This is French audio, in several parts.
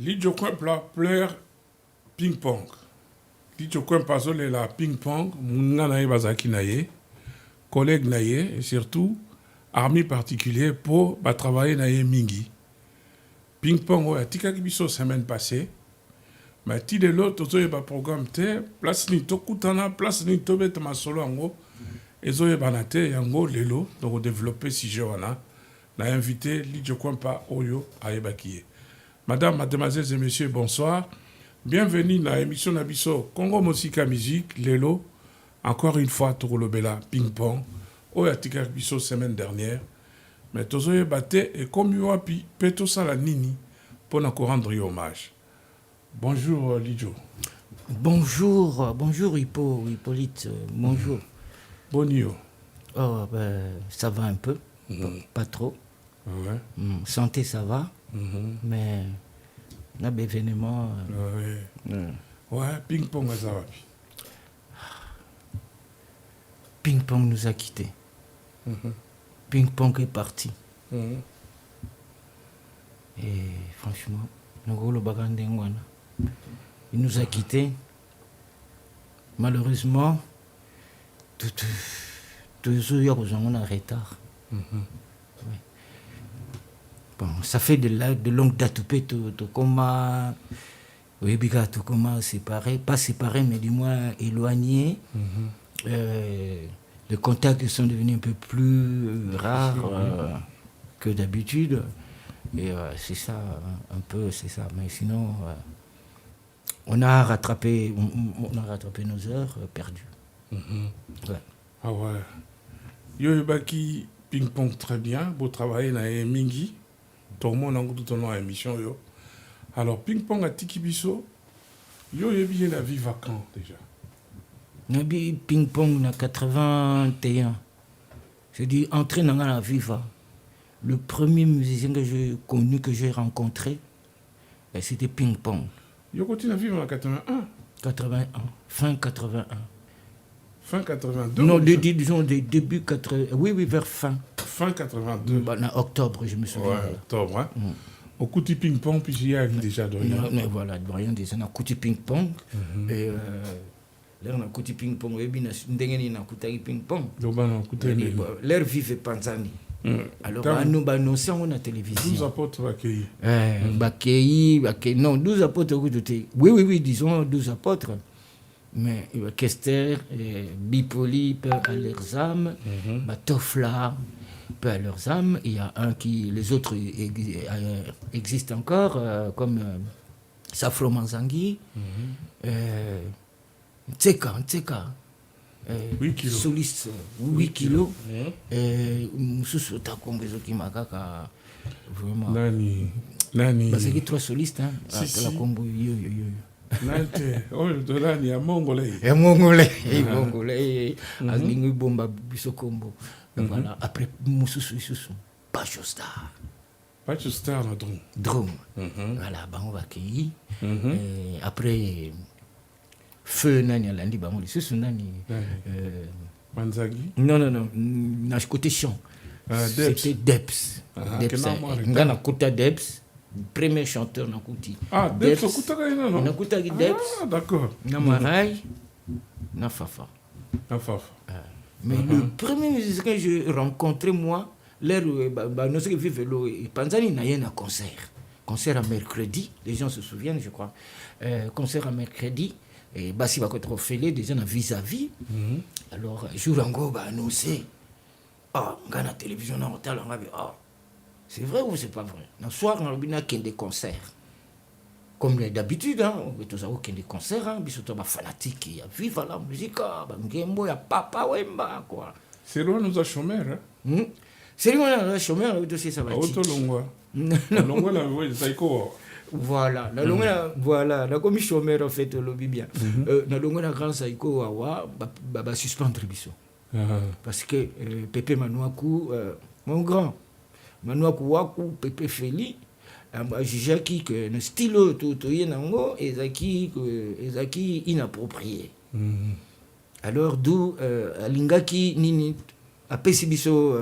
Lijo Kwempla plaire ping-pong. Lijo Kwempla zole la ping-pong, muna naye bazaki naye, collègue naye, et surtout, army particulier pour travailler naye mingi. Ping-pong, ouais, tika kibiso semaine passée, mais ti de l'autre, ozo yeba programme te, place ni tokutana, place ni tobet masolo ango, ezo yeba na te, yango lelo, donc développer sujet wana, na invité Lijo Kwempla Oyo Ayebakiye. Madame, mademoiselles et messieurs, bonsoir. Bienvenue dans l'émission Nabiso Congo Mosika Musique, Lelo. Encore une fois, Tourolobela, ping-pong. Oya tika biso semaine dernière. Mais tozoye bate et comme yoapi, peto sala nini pour nous rendre hommage. Bonjour Lijo. Bonjour Hippolyte, bonjour. Bonio. Oh, ça va un peu, pas trop. Ouais. Santé, ça va, mais là, événement. Ouais, ping-pong, ça va. Ping-pong nous a quittés. Ping-pong est parti. Et franchement, il nous a quittés. Malheureusement, tout on a retard. Bon, ça fait de longue date tout comment séparé, pas séparé, mais du moins éloigné. Les contacts sont devenus un peu plus rares que d'habitude. Et c'est ça, un peu, c'est ça. Mais sinon, on a rattrapé nos heures perdues. Ouais. Ah ouais. Yoyebaki ping-pong très bien, beau travail na mingi. Tout le monde a tout en émission yo. Alors ping-pong à Tikibiso, yoyebi la vie vacante déjà. Nabi ping-pong na 81. Je dis entré dans la viva. Le premier musicien que j'ai connu, que j'ai rencontré, c'était ping-pong. Yo continue à vivre en 81. 81, fin 81. Fin 82. Non, disons des débuts 80. Oui, vers fin. Fin 82. En octobre, je me souviens. Ouais, octobre, hein. Au coup de ping-pong, puis il y a déjà Dorian. Mais voilà, Dorian disait, on a coup de ping-pong. Et là, on a coup de ping-pong. Et bien, on a coup de ping-pong. L'air vive Panzani. Alors, nous annonçons à la télévision. 12 apôtres accueillis. Non, 12 apôtres. Oui, disons 12 apôtres. Mais Kester, Bipoli, paix à leurs âmes, Tofla, paix à leurs âmes. Il y a un qui, les autres existent encore, comme Safro Manzangi, Tseka, 8 kilos. Soliste, 8 kilos. Moussou Takombezo Kimakaka, vraiment. Nani. Parce qu'il y a 3 solistes, hein. La combo, yo. Nante, oh, de là, il y a Mongolais. Mongolais. Azlingu bomba biso combo. Voilà. Après Moussou, Pachostar. Pachostar, na Drum. Voilà, on va accueillir. Après, Feu Nani Alandi, on va Susu Nani. Manzagi. Non. Na côté chant. C'était Deps. Ngana Kota Deps. Premier chanteur na Kouti. Ah, Deps Okutaka non. Na Koutaki Deps. Ah, d'accord. Na Marai, na Fafa. Mais le premier musicien que j'ai rencontré, moi, l'air nous qui vivent l'eau, Panzani n'a rien à concert. Concert à mercredi, les gens se souviennent, je crois. Concert à mercredi, et Bassi va être fêlé, des gens à vis-à-vis. Alors, jour en go, annoncé. Ah, on regarde la télévision, on regarde, c'est vrai ou c'est pas vrai? Le soir, on a des concerts. Comme d'habitude, on a tous des concerts, on a des fanatiques, il y a vive la musique, il y a papa, quoi. C'est loin, nous a chômeur, hein? C'est loin, nous a chômeur, aussi ça va être. Longwa, la voix de Saïko. Voilà, la commis chômeur, en fait, le bien. La longue, la grande Saïko, va suspendre Bisso. Parce que Pépé Manouakou, mon grand, Manouakou Wakou, Pépé Feli, jugé que le stylo tout yenango ezaki inapproprié. Alors d'où alingaki nini apesi biso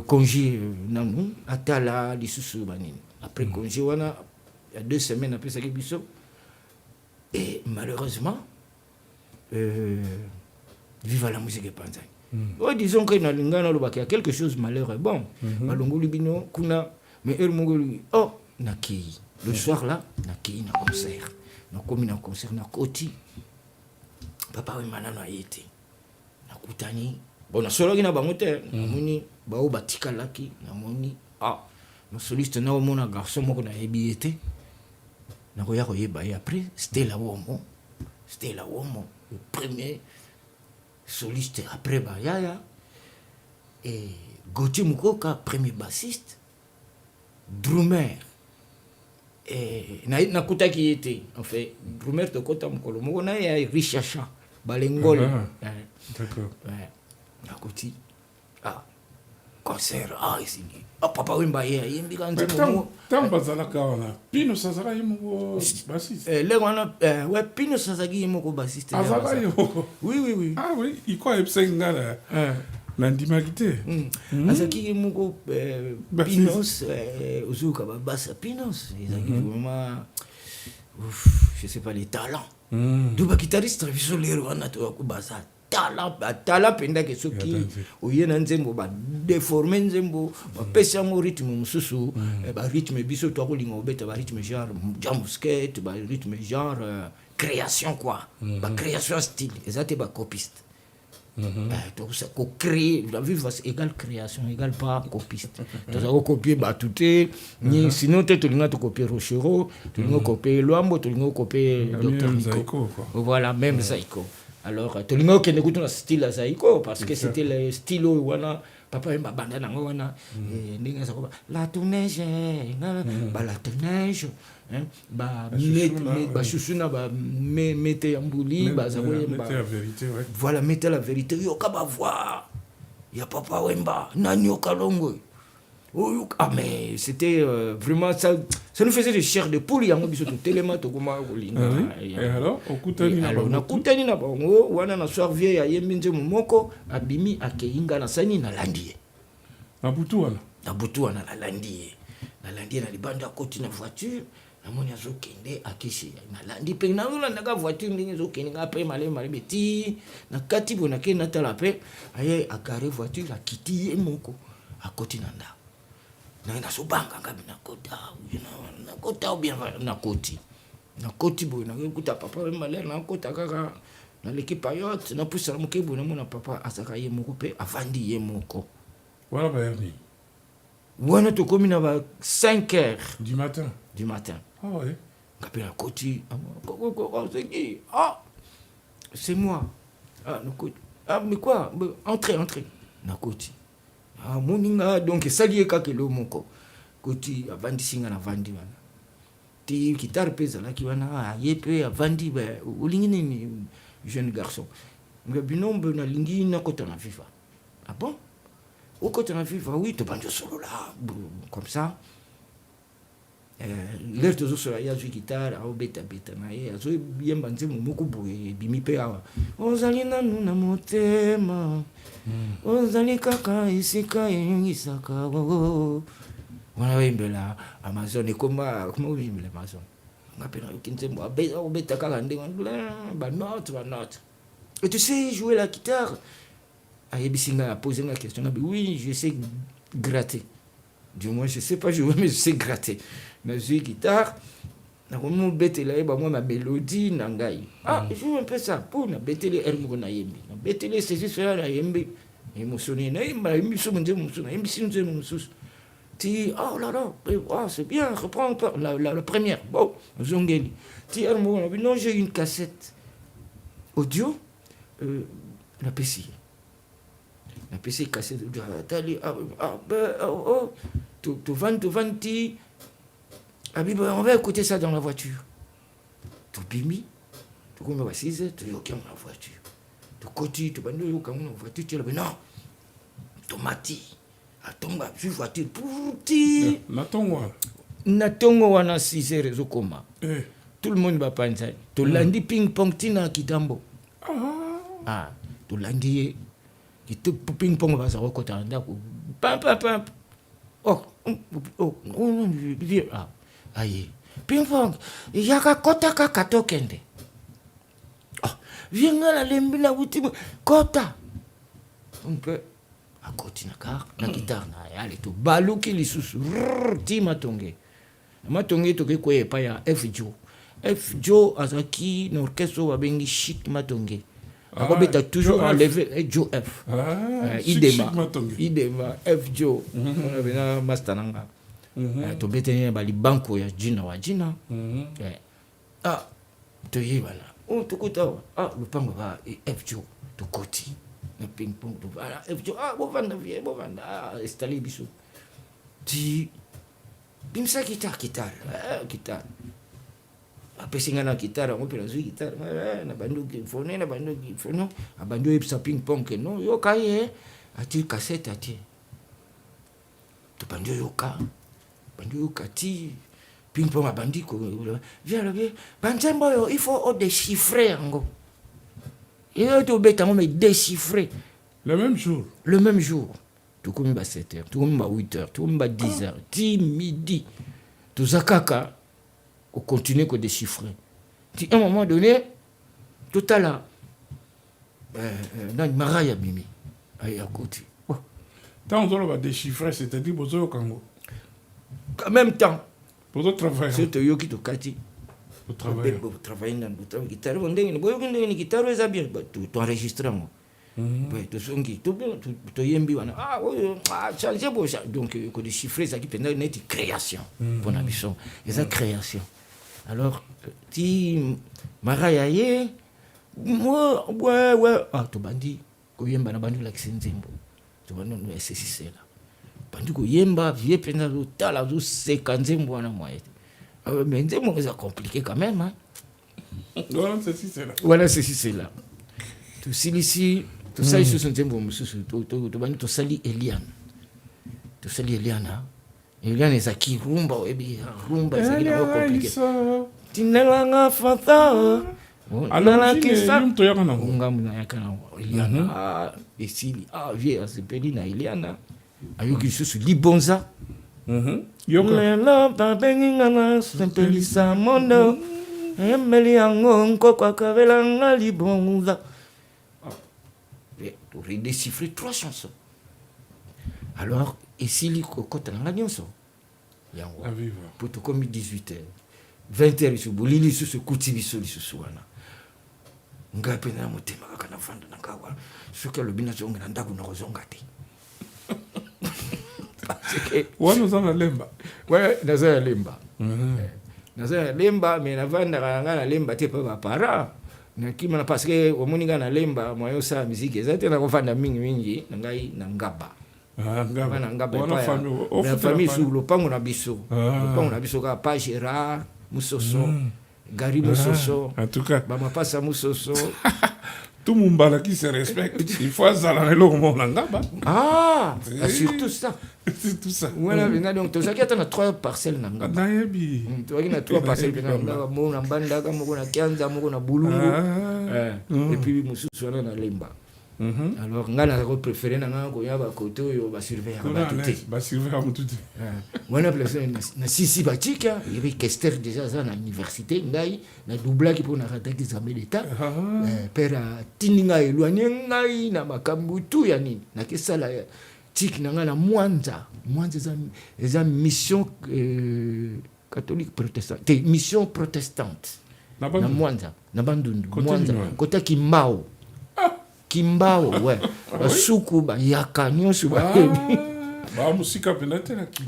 congé nanou atala lisusu banini. Après congé wana il y a 2 semaines après ça Bisso. Et malheureusement, vive la musique et Panzani. Disons que dans l'Ingano, il y a quelque chose de malheureux. Bon, Malongolibino, Kuna, mais Mongoli, oh, Naki. Le soir là, Naki, na concert. Na komi na concert, na koti. Papa oui manana yete. Na kutani. Bon, na solo qui na bangote, na moni, bao batika laki, na moni. Ah, na soliste na mona garçon moko na ebiete. Na koya koyeba et après, c'était la Womo. C'était la Womo, le premier soliste après Bayaya. Et Gauthier Mukoka, premier bassiste. Drummer. Et nakuta qui était en fait Drummer de Kota Mukolo Mona et Richacha Balengol. D'accord. Ouais. Nakoti. Ah. Concert. Ah ici. Ah papa Wimba yembi kanze mo. Tant bazala kaona. Pino Sazara yemo bassiste. Ouais Pino Sazagi yemo bassiste. Azala yemo. Oui. Ah oui, il quoi epsengala. Nandimagité. Azaki yemo Pinos Ozuka bassa Pinos. Izaki vraiment je sais pas les talents. Duba guitariste viso lero wana to bassa. Talent penda que ceux qui oyena nzembo ba déformer nzembo ba pesa mo rythme mususu ba rythme biso to ko lingo beta ba rythme genre jam skate ba rythme genre création quoi ba création style ezate ba copiste donc ça ko créer la vie égale création égale pas copiste donc ça copier ba touté ni sinon tu linga to copier Rochero tu linga copier Luambo tu linga copier Dr Nico voilà même Zaiko. Alors, tout le monde qui écoute le style à Zaïko, parce que c'était le style où wana papa m'a bandé dans wana la tourneige, la tourneige, ba chouchouna ba mettez en bouli, ba zawoye ba mettez la vérité, ouais. Voilà, mettez la vérité. Yo kaba voir, ya papa wemba, nanyo kalongo. Ah mais c'était vraiment ça nous faisait des chairs de poule yango biso to telema to koma kolinga. Et alors okutani na bango wana na soir vie ya yembi nzemo moko abimi akeinga na sani na landie. Na butu wana na landie na libanda koti na voiture na moni azokende akishi na landi pe na landa ka voiture ndenge zokende après male beti na kati bona ke na tala pe aye akare voiture la kiti ye moko akoti na nda. Na sobanga ngabi na kota bien na koti bo na kuta papa malere na kota kaka na l'équipe ayote na pusa mukebu na mona papa asaka ye moko pe avandi ye moko voilà Bernie wana to komi na ba 5h du matin ah ouais ngapi na koti c'est moi mais quoi entrez na koti moninga donc salié kakelo moko koti avandi singa na vandi wana ti guitare pesa la ki wana yepe avandi ba ulingi ni jeune garçon nga binombe na lingi na kota na FIFA ah bon au kota na FIFA oui to banjo solo là comme ça l'air de zo ya jouer guitare au beta na ye azo yemba nzemo moko boye bimi pe awa ozali nanu na motema ozali kaka isika yengisaka wana wembela Amazon ekoma wimbela Amazon ngapena kinzembo beta kaka ndenge ba note et tu sais jouer la guitare ayebisinga poser la question oui je sais gratter du moins je sais pas jouer mais je sais gratter na jouer guitare na komo betela ba moi ma mélodie na ngai joue un peu ça pour na betele ermo na yembi na betele c'est juste là yembi émotionné na yembi so munje musu na yembi sinje musu ti oh là là c'est bien reprends la première bon zongeli ti ermo non j'ai une cassette audio la PC cassette tali tu vanti on va écouter ça dans la voiture. Tu bimi, tu comme va 6 heures, tu yoka dans la voiture. Tu côté, tu bando yoka dans la voiture, tu le non. Tomati. Atonga, je voiture pour ti. Na tongo wana 6 heures zokoma. Tout le monde va penser. Tu landi ping pong tina kitambo. Tu landi qui te ping pong va se recota ndako. Pam. Aïe, ping-pong yaka kota kaka tokende vienga na lembi na wuti kota mpe akoti na guitare na yale to baluki lisusu ti matonge to ke ko epa ya F Joe azaki na orchestre babengi Chic Matonge akobeta toujours enlevé Joe F idema F Joe na master nanga to betene bali banko ya jina wa jina to yibala to kota lupango ba F Joe to koti na ping pong to F Joe bovanda installé biso ti bimsa guitare apesinga na guitare ngo pela zui guitare na banduki fone abandu epsa ping pong ke no yo kaye ati cassette ati to bandu yo ti ping pong abandi ko via le banjembo yo il faut déchiffrer ngo et to beta ngo me déchiffrer le même jour tout comme ba 7h tout comme ba 8h tout comme ba 10h 10 midi to zakaka au continuer que déchiffrer. À un moment donné, tout à l'heure, dans une maraya bimi, à côté. Tant on va déchiffrer, c'est-à-dire pour au Congo. En même temps, pour d'autres travailleurs. C'est eux qui te kati. Pour travailler. Pour travailler dans le guitare. On dit, une guitare, c'est bien. Tu enregistres. Tu songi, tu yembi wana. Changer pour ça. Donc, que déchiffrer, ça qui peut être une création. Pour la mission. Et ça, création. Alors, ti maraya ye ouais to bandi ko yemba na bandu la kisenzembo to bandi no SSC là bandi ko yemba vie pena do tala do sekanzembo na moite mais nzembo c'est compliqué quand même hein voilà c'est là to silisi to sai su nzembo mususu to bandi to sali Eliane Eliane ezaki rumba ezaki na compliqué tinelanga fata alors to yakana ngamuna yakana Eliana esili vie asepeli na Eliana ayoki susu libonza yoka babengi ngana sempelisa mondo emeli yango nkoko kavelanga libonza to redéchiffrer 3 chansons alors esili kokota nanga nyonso yango pour to comme 18h 20h sur bolili sur ce kuti biso lisusu wana ngape na motema kana fanda na kawa soka lobina zonga na ndako na kozonga te wana zana lemba naza lemba mais na vanda nga na lemba te pa para na kima parce que omoni nga na lemba moyo sa musique ezate na kofanda mingi na ngai na ngaba la famille sur le pango na biso ka pa Gérard Moussoso Gary Moussoso en tout cas ba passa Moussoso tout mumbala qui se respecte il faut zala na lo mo ngaba surtout ça c'est tout ça voilà donc to zakata na 3 parcelles na ngaba nayebi to na 3 parcelles na ngaba mo na banda ka mo na kianza mo na bulungu et puis Moussoso na lemba. Alors, on a préféré qu'on y a un côté où on va surveiller à tout. On a placé un sisi batik, il y avait Kester déjà à l'université, on a doublé qui pour la rater des examens d'État. Père Tininga éloigné, on a makambu tout yani. Na kesa la tik na Mwanza c'est une mission catholique protestante, mission protestante. Na Mwanza, na Bandundu, Mwanza, côté Kimbao. Kimbao ouais basuku ba yaka nyonso ba musika penate na ki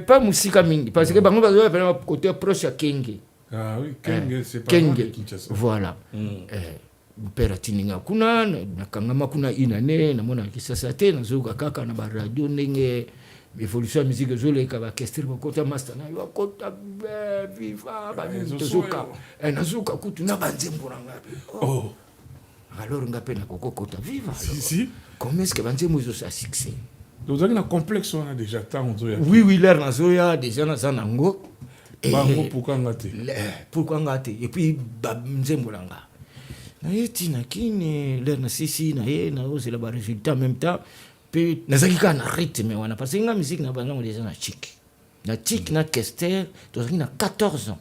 pas musika mingi parce que bango bazo pena côté proche ya Kenge oui Kenge c'est pas Kenge voilà mpera tininga kuna na kangama kuna inane na mona kisasa te na zuka kaka na ba radio ndenge évolution ya musique zole ka ba orchestre ba kota master na yo kota viva ba zuka na zuka kutu na banzembo na ngapi alors on a peine à kokota viva si comment est-ce que banze mozo sa succès donc on a complexe on a déjà tant oui l'air na zoya déjà na zanango bango pourquoi ngate et puis banzembo langa na yeti na kini l'air na sisi na ye na ose la ba résultat en même temps puis na zakika na rythme wana parce que nga musique na bango déjà na chic na tik na Kester tozalaki na 14 ans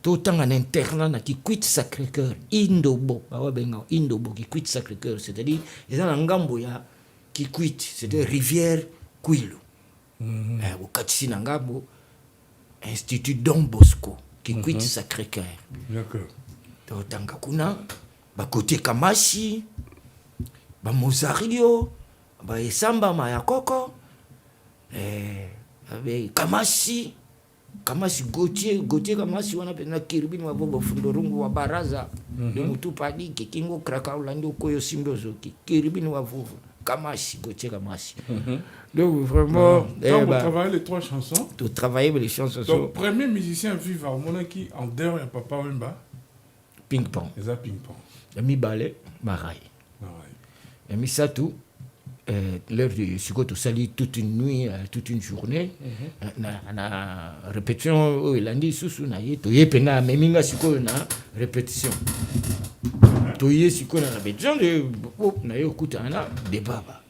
totanga na internat na Kikwit Sacré-Cœur Indobo babenga Indobo Kikwit Sacré-Cœur, c'est-à-dire eza na ngambo ya Kikwit, c'est-à-dire rivière Kwilu. Bokatisi na ngambo Institut Don Bosco Kikwit Sacré-Cœur. D'accord. Totanga kuna bakote Kamashi ba Mozario ba Esamba Mayakoko avec Kamashi Gautier Kamashi wana pena kiribini wa bobo fundorungu wa baraza de mutupadi kingo kraka ulando koyo simbozoki kiribini wa vovo Gautier Kamashi. Donc vraiment donc vous travaillez les 3 chansons. Tu travaillais les chansons. Donc premier musicien vivant monaki en dehors ya Papa Wemba ping pong. Eza ping pong. Yami ballet Marai. Yami Satou l'heure de Sikoto Sali toute une nuit, toute une journée. Na répétition, il a dit sous na ye to ye pena meminga Sikoto na répétition. To ye Sikoto na répétition de na ye okutana de baba.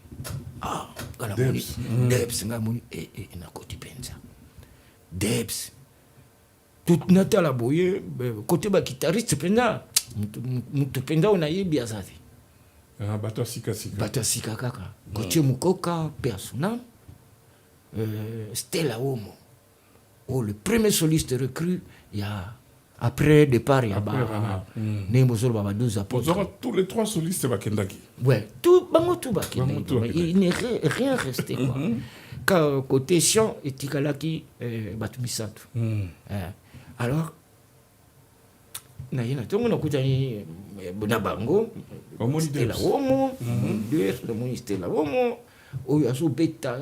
Ah, kana moni Debs nga moni na koti penza. Debs tout nata la boye côté ba guitariste pena mutu penda na ye biazati. Bato sika kaka Gauthier Mukoka personnel Stella Omo le premier soliste recru il y a après départ il y a Nemozolo Baba 12 apôtres. Tous les 3 solistes bakendaki. Ouais, tout bakendaki. Il n'est rien resté quoi. Car côté chant et tikalaki Batumisatu. Alors na yena tongo na kutani na bango Stella Omo Stella Omo oyo beta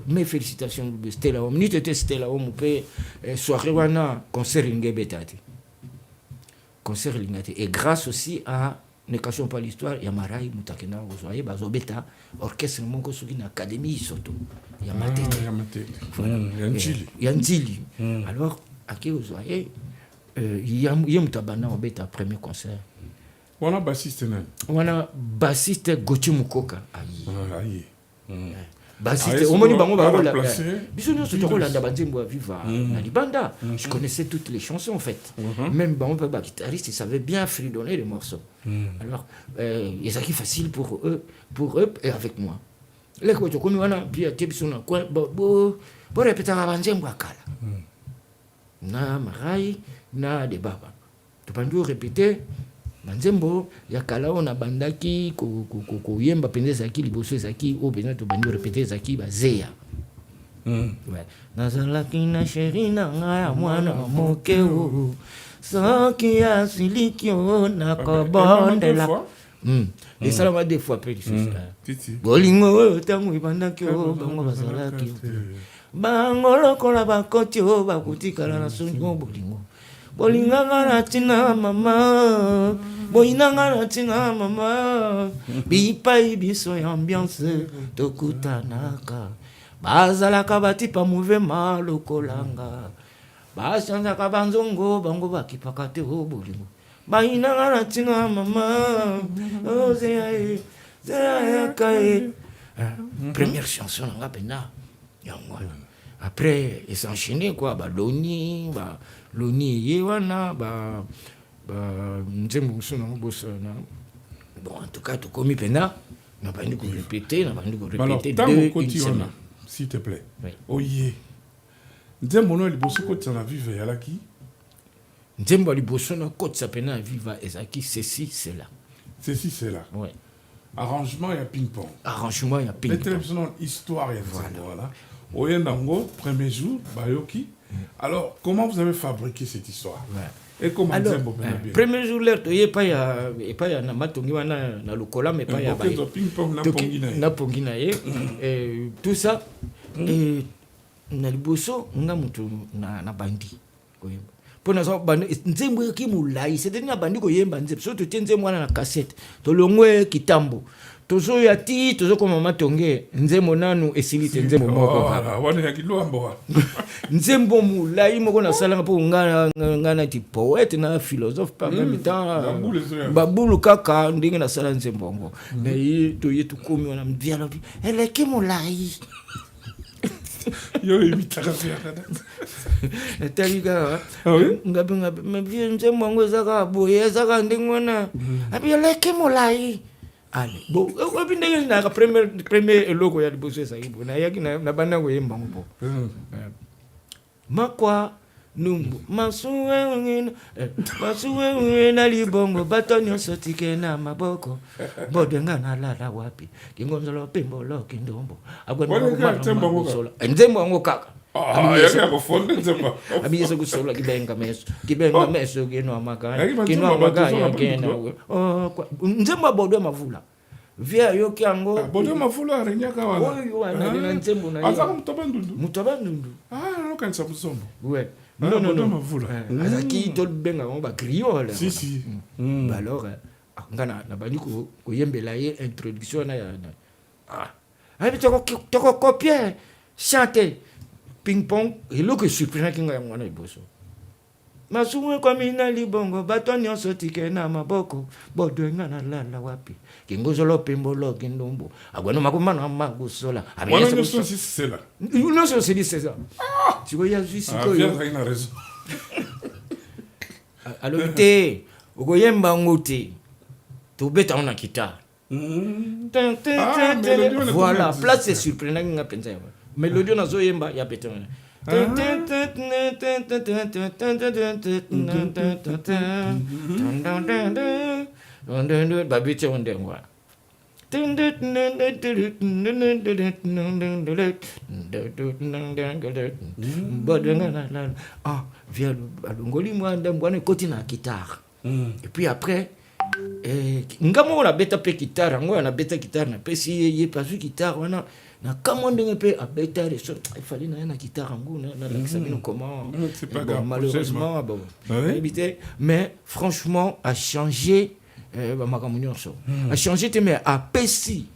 mes félicitations de Stella Omo ni tete Stella Omo pe soirée wana concert ingebetati concert lingati et grâce aussi à ne cachons pas l'histoire ya Marai mutakena ozoye bazobeta orchestre moko soki na académie soto ya matete ya Nzili alors aki ozoye Mutabana obeta premier concert. Wana bassiste nani? Wana bassiste Gauthier Mukoka. Aïe. Bassiste omoni bango barola. Biso nyonso tokolanda banzembo ya viva na libanda. Je connaissais toutes les chansons en fait. Même bango ba guitariste, ils savaient bien fredonner les morceaux. Alors ezaki facile pour eux et avec moi. Les ko tokomi wana bia tebiso na quoi bo répéter banzembo akala. Na Marai na de baba to bandu répéter banzembo ya kala ona bandaki ko yemba pendeza ki liboso zaki o bena to bandu répéter zaki bazeya ouais nazalaki na sherina nga mwana mokeo soki asilikio na kobondela et ça va des fois peu difficile bolingo tangu ibandaki o bango bazalaki bango lokola bakoti o bakutikala na sonyo bolingo bolinganga na tina mama boinanga na tina mama bipai biso ya ambiance tokutanaka bazalaka batipa mouvement lokolanga basanzaka banzongo bango bakipaka te o bolingo bainanga na tina mama ozeya kae première chanson nga pena après ils s'enchaînaient quoi Loni yewana nzembo musona bosana bon en tout cas tout comme pena na bandi ko répéter deux semaines s'il te plaît oye nzembo no liboso ko tsana vive yalaki nzembo liboso na ko tsana pena viva ezaki ceci c'est là ouais arrangement ya ping pong histoire ya voilà Oyendango, premier jour, Bayoki. Alors, comment vous avez fabriqué cette histoire? Et comment alors, premier jour, l'air, il n'y a pas de matongi na lukola, mais pas de ping-pong na ponginaye. Tout ça, et na liboso, na mutu na bandi. Pona so bandi nzembo ki mulai, c'est-à-dire na bandi ko yemba nzembo, so to nzembo na cassette, to longwe kitambo. Tozo yati tozo koma matonge nzembo nanu esilite nzembo moko wana ya kilombo nzembo mulai moko na sala po ngana ti poète na philosophe par même temps babulu kaka ndenge na sala nzembo ngo mais to yetu komi wana mbiala eleki mulai Yo imitaka pia. Taliga. Ah oui? Ngabe mabie nzembo ngo zaka boye zaka ndingwana. Abi leke molai. Ale. Bo obi ndenge na premier logo ya liboso sa ibo. Na yaki na bana ngo yemba ngo. Makwa numbu masuwe na libongo batonyo sotike na maboko bodenga na lala wapi kingonzolo pembo lo kindombo nzembo ngo kaka yaka kufonda nzembo abiyese kusola kibenga meso kino amaganya kena nzembo bodwe mavula via yoki yango bodwe mavula arenyaka wana wana nzembo na azaka mutabandundu nokanisa musombo ouais non mavula azaki tolbenga ngo ba criole si bah alors ngana na bani ko yembela ye introduction na ya abi toko copier chanter ping pong et lo que surprenant kinga ngwana iboso masuwe kwa mina libongo bato nyonso tike na maboko bodwenga na lala wapi kingozolo pembolo kindombo agwano makumana magusola abiyese ko si c'est là non c'est ça tu vois ya juste ko yo il a raison alors te okoyemba ngoti to beta on a guitare voilà place c'est surprenant nga penza mélodie na zo yemba ya beta babite onde ngwa via alongoli mwanda mbwana ekoti na guitare et puis après ngamo on a beta pe guitare ngo na beta guitare na pesi ye pas guitare wana na kama ndenge pe a beta reso il fallait na guitare ngo na l'examiner comment c'est pas grave malheureusement bon mais franchement a changé makambo nyonso a changé te mais a pesi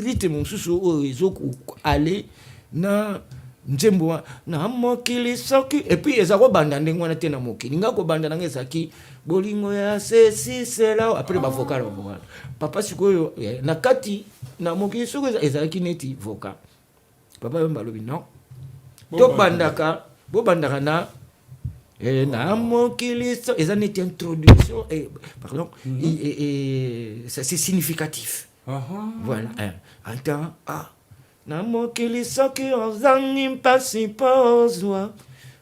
rythme mosusu oyo ezoku aller na nzembo na mokili soki et puis ezako banda ndenge wana te na mokili ngako banda nanga ezaki bolingo ya ceci cela après ba vocal ba papa sikoyo na kati na mokili soko ezaki neti vocal papa yomba lobi non to bandaka bo bandaka na na mokili so ezani neti introduction pardon c'est significatif voilà attends na mokili soki ozangi mpasi mpo ozwa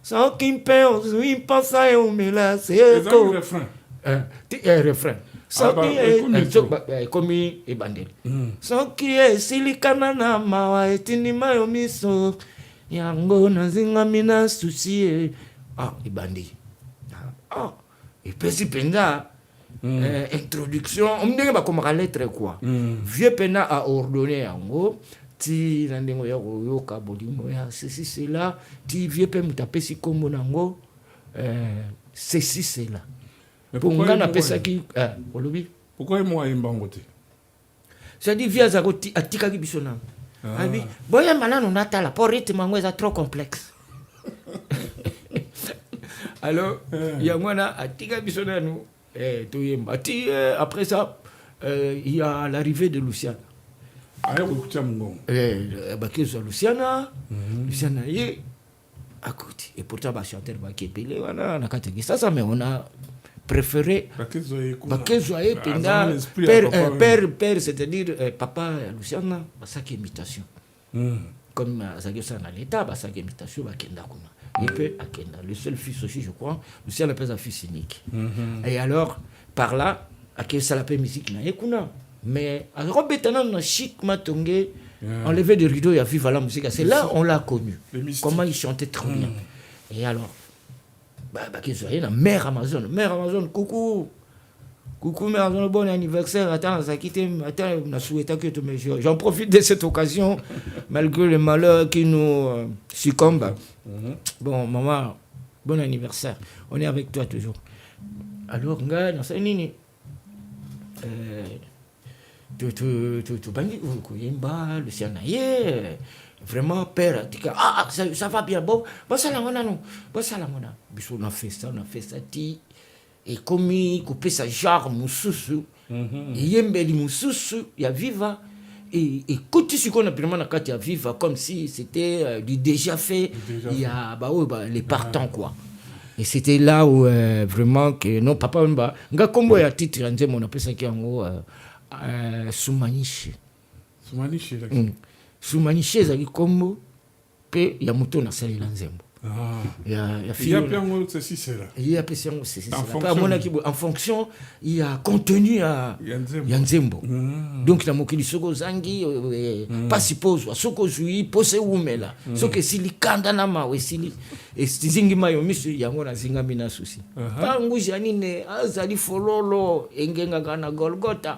soki mpe ozwi mposa eumela seko refrain soki ekomi ebandeli soki esilikana na mawa etindima yo miso yango nazingami na susi ebandi epesi mpenza introduction omndenge bakomaka lettre quoi vieux pena a ordonné yango ti na ndengo ya koyoka bolingo ya ceci cela ti vieux pe mutapesi kombo nango ceci cela ponga na pesaki olobi pourquoi moi imbango te ça dit vieux azako atikaki biso na abi boya malano natala pour rythme mango est trop complexe alors ya mwana atika biso na nous to yemba ti après ça il y a l'arrivée de Luciana bakezo Luciana ye à côté et pourtant ba chanteur ba kepele wana na kati ça mais on a préféré bakezo ye penda père c'est-à-dire papa Luciana basaki imitation comme ça na l'état basaki imitation bakenda kuna il peut akenda le seul fils aussi je crois Luciana pèse un fils unique et alors par là akenda ça la musique na ekuna. Mais à Robetana, on a chic matongé, enlevé des rideaux, il y a Viva la musique. C'est là on l'a connu. Comment il chantait trop bien. Et alors, la mère Amazon, coucou, mère Amazon, bon anniversaire. Attends, ça quitte, attends, on a souhaité que tu me jures. J'en profite de cette occasion, malgré le malheur qui nous succombe. Bon, maman, bon anniversaire. On est avec toi toujours. Alors, gars, dans sa ligne. Tu bangi kuyimba Luciana vraiment père ça va bien bon ça la mona non ça la mona biso on a fait ça ti et comme couper sa genre mususu yembeli mususu ya viva et côté ce qu'on a vraiment na kati ya Viva comme si c'était du déjà fait. Il y a les partants quoi. Et c'était là où vraiment que non papa mba nga kombo ya titre ya nzembo on appelle ça qui yango Soumaniche. Soumaniche ezali kombo pe ya moto na sali la nzembo. Il y a plein ceci c'est là. Il y a plein ceci c'est là. En fonction il y a contenu à Nzembo. Donc la mokili soko zangi pas suppose soko zui pose umela. Soko sili kanda na mawe sili zingi mayo misu yango na zinga mina susi. Pangu janine azali fololo engenga kana Golgota.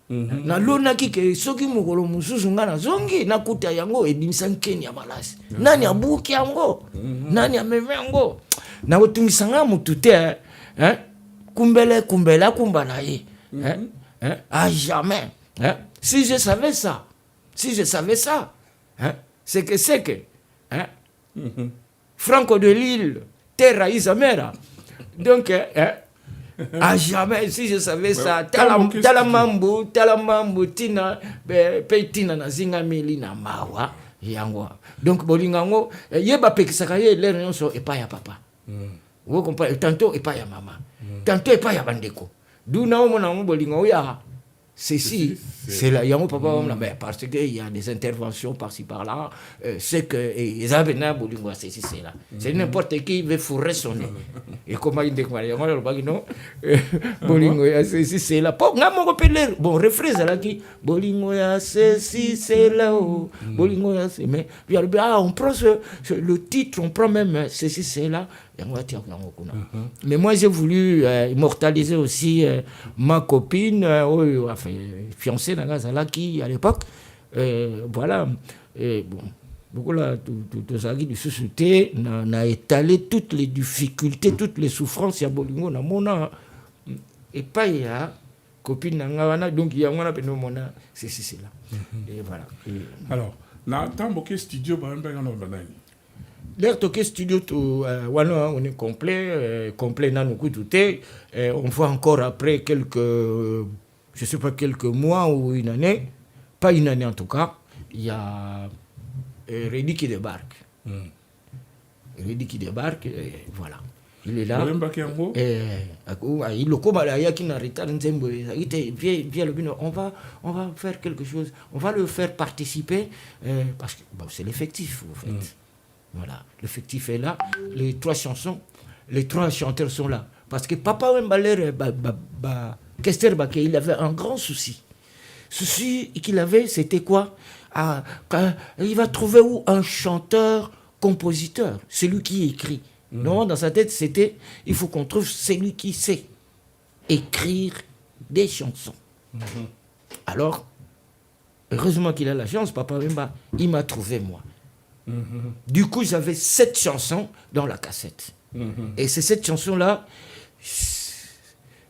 Na lona kike soki mokolo mususu ngana zongi nakuta yango ebimisa nkeni ya malasi nani abuki yango nani ameme yango na otungisanga mutu te kumbele kumbala ye à jamais si je savais ça c'est que Franco de Lille terra Isamera donc à jamais si je savais ça talamambu tina tina na zinga meli na mawa yango donc bolingango yeba pekisaka ye lere nyonso epa ya papa vous comprenez tantôt epa ya mama tantôt epa ya bandeko duna omona mo bolingo ya ceci c'est là yango papa parce que il y a des interventions par-ci par-là c'est que ils avaient na bolingo ceci c'est là c'est n'importe qui veut fourrer son nez et comment il déclare yango le bagino bolingo ya ceci c'est là pour nga mo peler bon refrain là qui bolingo ya ceci c'est là bolingo ya c'est mais on prend le titre on prend même ceci c'est là. Mais moi j'ai voulu immortaliser aussi ma copine, enfin fiancée Nagasala qui à l'époque, voilà, bon, beaucoup là, tout ça qui du sous-souté, n'a étalé toutes les difficultés, toutes les souffrances, il y a bolingo na mona et pas il y a copine Nagawana donc il y a moi la mona c'est là et voilà. Alors, na tamboke studio ba mba ngana banani. L'air toqué studio on est complet on voit encore après quelques je sais pas quelques mois ou une année pas une année en tout cas il y a Reddy qui débarque voilà il est là il le combat qui n'a retard on va faire quelque chose on va le faire participer parce que bon, c'est l'effectif en fait. Voilà, l'effectif est là, les trois chanteurs sont là. Parce que Papa Wembaler, Kester Baké, il avait un grand souci. Souci qu'il avait, c'était quoi? Il va trouver où un chanteur-compositeur, celui qui écrit. Non, dans sa tête, c'était, il faut qu'on trouve celui qui sait écrire des chansons. Alors, heureusement qu'il a la chance, Papa Wemba, il m'a trouvé moi. Du coup, j'avais 7 chansons dans la cassette. Et c'est cette chanson-là.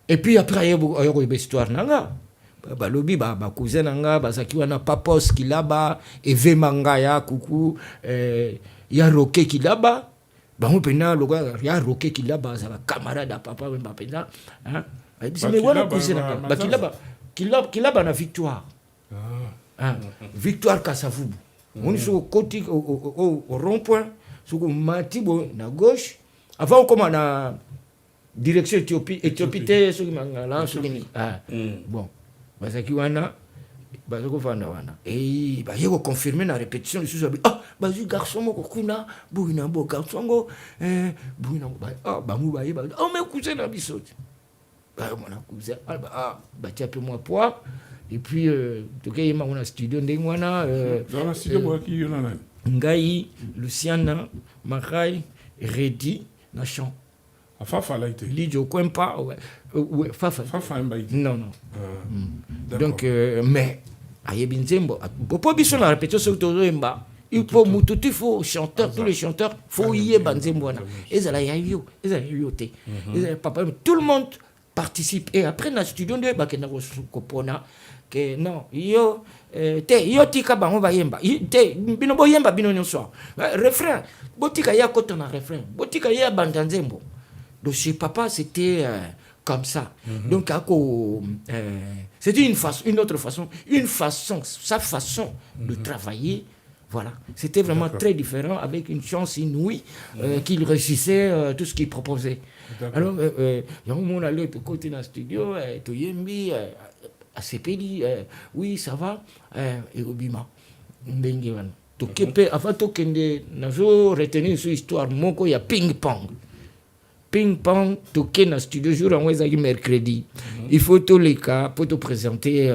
Et puis après, il y a une histoire. Balobi, cousin nanga, bazaki wana papos qui là-bas, Eve Mangaya, coucou, il y a Roque qui là-bas. Bah, il y a Roque qui là-bas, ça va camarade à papa, mais voilà, cousin nanga, qui là-bas, na Victoire. Victoire Kassavoubou. On est sur le côté, au rond-point, sur le Matibo, à gauche. Avant, comme on a direction Éthiopie, bon, parce qu'il y a et il a confirmé la répétition. Il a dit, garçon, garçon, et puis toké ma on a studio ndengwana dans la studio moi qui y en a Ngai Luciana Marai Reddy na chant Fafa là été Lidio Kwempa ouais Fafa non donc mais ayebi nzembo popo biso na répétition sur todo emba il faut mututu faut chanteur tous les chanteurs faut yeba nzembo na ezala yayo te papa tout le monde participe et après na studio de bakena kopona que non yo tika bango bayemba te bino boyemba bino nyonso refrain botika ya kota na refrain botika ya bandanzembo donc chez papa c'était comme ça. Donc, c'était une autre façon, sa façon de travailler. Voilà, c'était vraiment très différent, avec une chance inouïe qu'il réussissait tout ce qu'il proposait. Alors, il y a un moment allé de côté dans le studio, Toyembi, à CPD, oui, ça va, et Obima. Avant de retenir cette histoire, il y a ping-pong. Ping-pong, toqué dans le studio, jour en mercredi. Il faut tous les cas pour te présenter.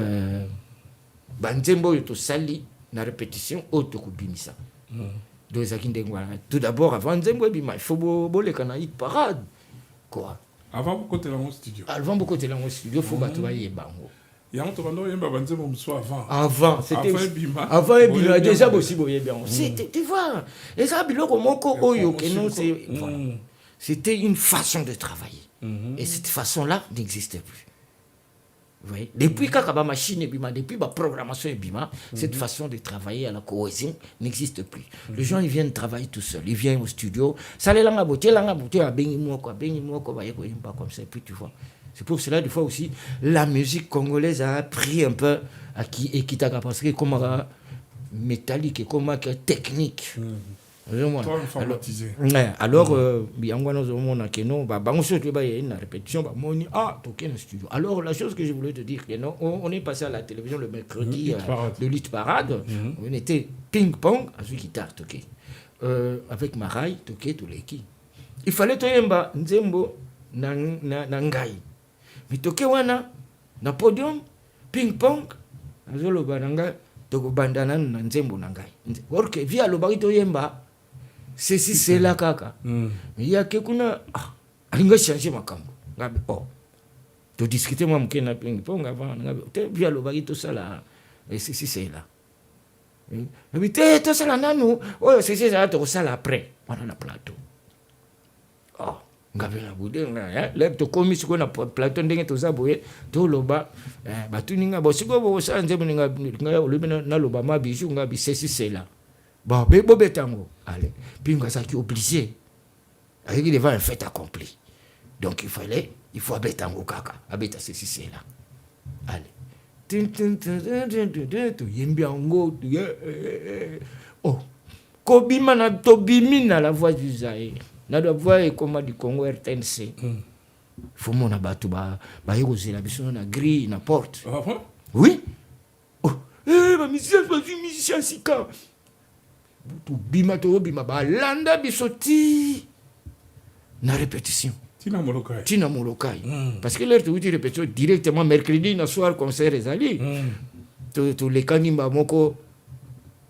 Banzembo, tu sali, la répétition, autokubimisa. Tout d'abord, avant Nzembo, il faut les canaux parade. Quoi? Avant beaucoup de langues studio. Avant beaucoup de langues studio, il faut batailler bango. Avant, c'était avant Bima déjà aussi bien. Tu vois, et ça biloko moko oyo que non c'est c'était une façon de travailler. Et cette façon-là n'existait plus. Vous voyez? Depuis la machine Bima, depuis la programmation Bima, cette façon de travailler à la cohésion n'existe plus. Les gens, ils viennent travailler tout seuls. Ils viennent au studio. Ça les langue beauté, à Benimo, comme ça, puis tu vois. C'est pour cela, des fois aussi, la musique congolaise a pris un peu à qui et qui t'a parce que comme métallique et comme technique. Informatisé. Alors, alors, la chose que je voulais te dire, on est passé à la télévision le mercredi de Lutte Parade. On était ping-pong, ensuite guitare, toqué. Avec Marai, toqué, tous les qui. Il fallait toyemba, Nzembo, Nangai. Mais toqué wana, na podium, ping-pong, azolo bananga, toko bandana Nzembo Nangai. Or que via le barito yemba, c'est là kaka. Il y a quelqu'un alinga changer makambo. Ngabe to discuter moi mkena ping-pong avant ngabe via le barito ça là. Et c'est là. Mais tout ça là nanu, c'est ça to ça là après. On a plateau. Ngabe la bude lève to komi siko na plateau ndenge to za boye to loba batuninga bosiko bo sa nzembo nga olubina na loba ma bijou ngabi c'est là. Bon, betango, allez, puis on a obligé, avec devant un fait accompli. Donc il faut abetango kaka, abeta ceci c'est là. Allez, yembiango, kobima na tobimi na la voix du Zaïre, na la voix comme du Congo RTNC. Faut mon abatu ba yose la biso na grille na porte. Oui. Musicien sika. Tu bima balanda bisoti na répétition Tina Molokai parce que l'heure tu répétition directement mercredi na soir concert ezali tu les kanimba moko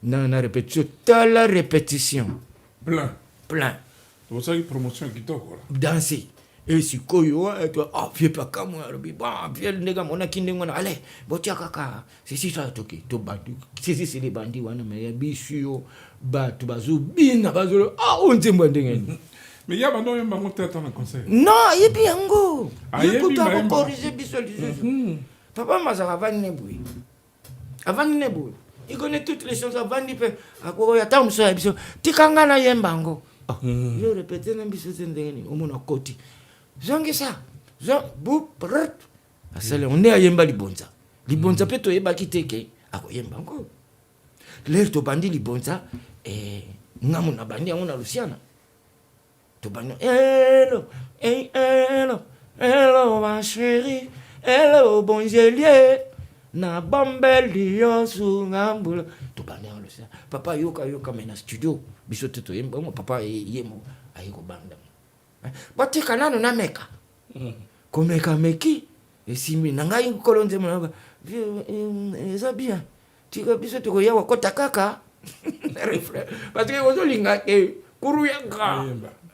na répétition la répétition plein pour ça une promotion qui toko danser et si koyo vieux pas comme vieux nega mona kindengo na allez botia kaka c'est ça toki to bandi c'est les bandits wana mais bisio tu bazo bina bazo on nzembo ndengeni mais ya bando yamba tête en concert non yebi yango yebi to corriger biso papa mazaka avant nebu il connaît toutes les choses avant ni pe akoko ya tamu so biso tikanga na yembango je répéter na biso ndengeni omona koti zongi ça asale on est ayemba libonza pe to yeba kiteke akoyemba ngo l'air to bandi libonza ngamu na bandi yango na Luciana to bandi hello ma chérie hello bon gelier na bombeli yo sungambula to bandi yango Luciana papa yoka mena studio biso to yemba mo papa yemo ayiko banda batika nano na meka komeka meki esimi nangai kolonze mona eza bien tika biso to ya wakota kaka parce que ozolinga ke kuru yanga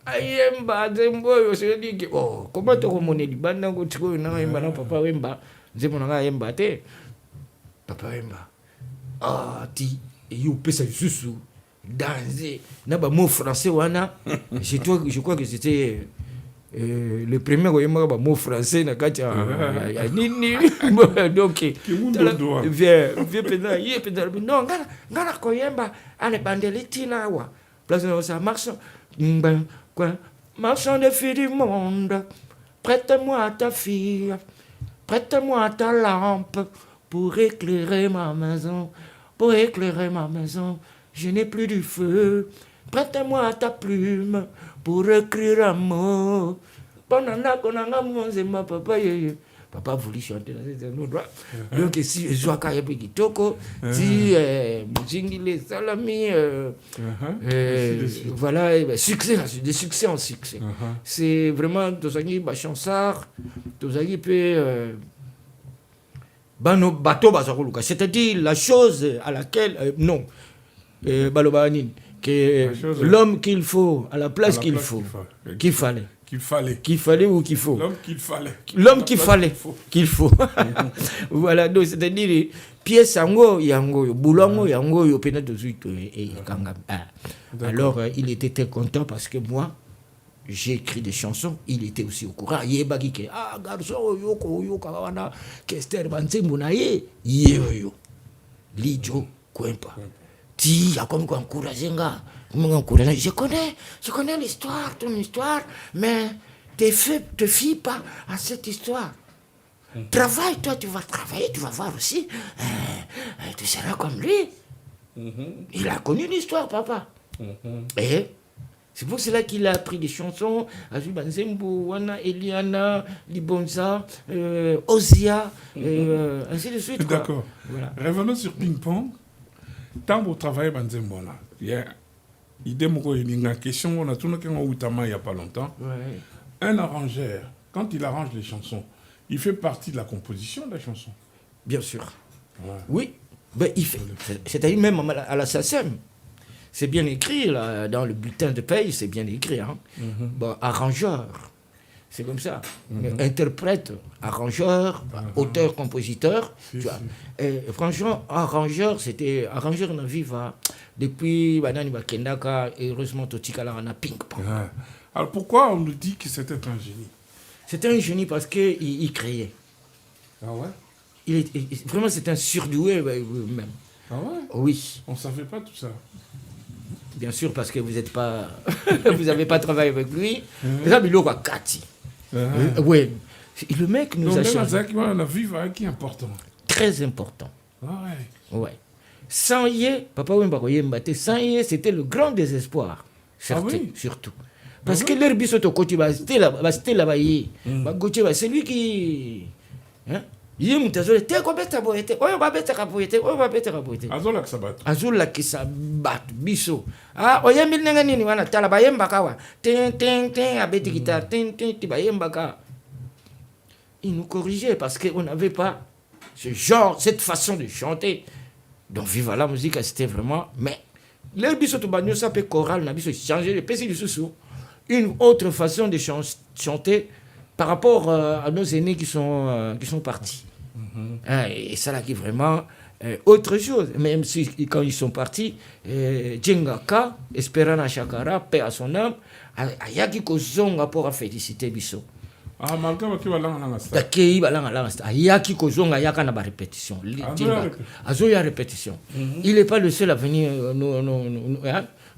ayemba zembo yo se dike comment to komone libanda ngo tiko na yemba na papa wemba nzemo na yemba te papa wemba ti yo pesa susu danser na ba mot français wana je crois que c'était le premier ba mot français na kacha nini donc vieux pédal yé pédal non ngana koyemba ane bandelitina wa place ça marche quoi marchand de filles du monde prête-moi ta fille, prête-moi ta lampe pour éclairer ma maison, pour éclairer ma maison. Je n'ai plus du feu, prête-moi ta plume pour écrire un mot. Papa voulait chanter dans cet endroit. Donc, si je joue à Kitoko, si Mujingile Salami, voilà, succès, des succès en succès. C'est vraiment Tozagi Bachansar, Tozagi peut. C'est-à-dire la chose à laquelle. Non. Balobanin, que l'homme qu'il faut, à la place qu'il faut, qu'il fallait. Qu'il fallait ou qu'il faut. L'homme qu'il fallait. L'homme qu'il fallait. Qu'il faut. Voilà, donc c'est-à-dire, pièce yango, boulongo, yango, pénètre de suite. Alors, il était très content parce que moi, j'ai écrit des chansons, il était aussi au courant. Garçon, yoko, kawana, Kester, Bansembunaye, yo, Lijo, Kwempa. Ti, ya comme quoi encourager nga. Je connais l'histoire, ton histoire, mais te fie pas à cette histoire. Travaille, toi, tu vas travailler, tu vas voir aussi. Tu seras comme lui. Il a connu l'histoire, papa. Et c'est pour cela qu'il a appris des chansons. Azubanzembu, Wana, Eliana, Libonza, Ozia, ainsi de suite. D'accord. Voilà. Revenons sur Ping Pong. Tant que vous travaillez dans ce moment-là, il y a une question, on a tout le monde il n'y a pas longtemps. Ouais. Un arrangeur, quand il arrange les chansons, il fait partie de la composition de la chanson. Bien sûr. Ouais. Oui, ben, il fait, c'est-à-dire même à la SACEM. C'est bien écrit, là, dans le bulletin de paye, c'est bien écrit. Hein? Bon, arrangeur, c'est comme ça. Interprète, arrangeur, auteur, compositeur. Tu vois. Et franchement, arrangeur, c'était arrangeur na viva depuis Banani Bakendaka et heureusement Totikala on a Ping Pong. Alors pourquoi on nous dit que c'était un génie? C'était un génie parce qu'il créait. Ah ouais? Vraiment, c'est un surdoué même. Ah ouais? Oui. On ne savait pas tout ça. Bien sûr, parce que vous n'êtes pas, vous n'avez pas travaillé avec lui. Oui. Le mec nous a changé. On a vu qui est important. Très important. Ah ouais. Ouais. Sans Yé, Papa Wemba Koyembate, sans Yé, c'était le grand désespoir. Surtout. Parce que l'herbe au côté, c'était là-bas. C'est lui qui. Hein? Azula kisabat biso oyembi ndenge nini wana tala bayembaka wa tin abeti guitare tin tibayembaka. Il nous corrigeait parce qu'on n'avait pas ce genre, cette façon de chanter. Donc viva la musique, c'était vraiment. Mais les biso to banyo ça peut choral na biso changer le PC du sous une autre façon de chanter par rapport à nos aînés qui sont partis. Et ça là qui est vraiment autre chose. Même si quand ils sont partis, Djengaka, Esperana Chakara, paix à son âme, ayaki kozonga pour féliciter biso. Ah, malgré que balanga ça. Takei balanga ça. Ayaki kozonga yaka na ba répétition. Azoya répétition. Il n'est pas le seul à venir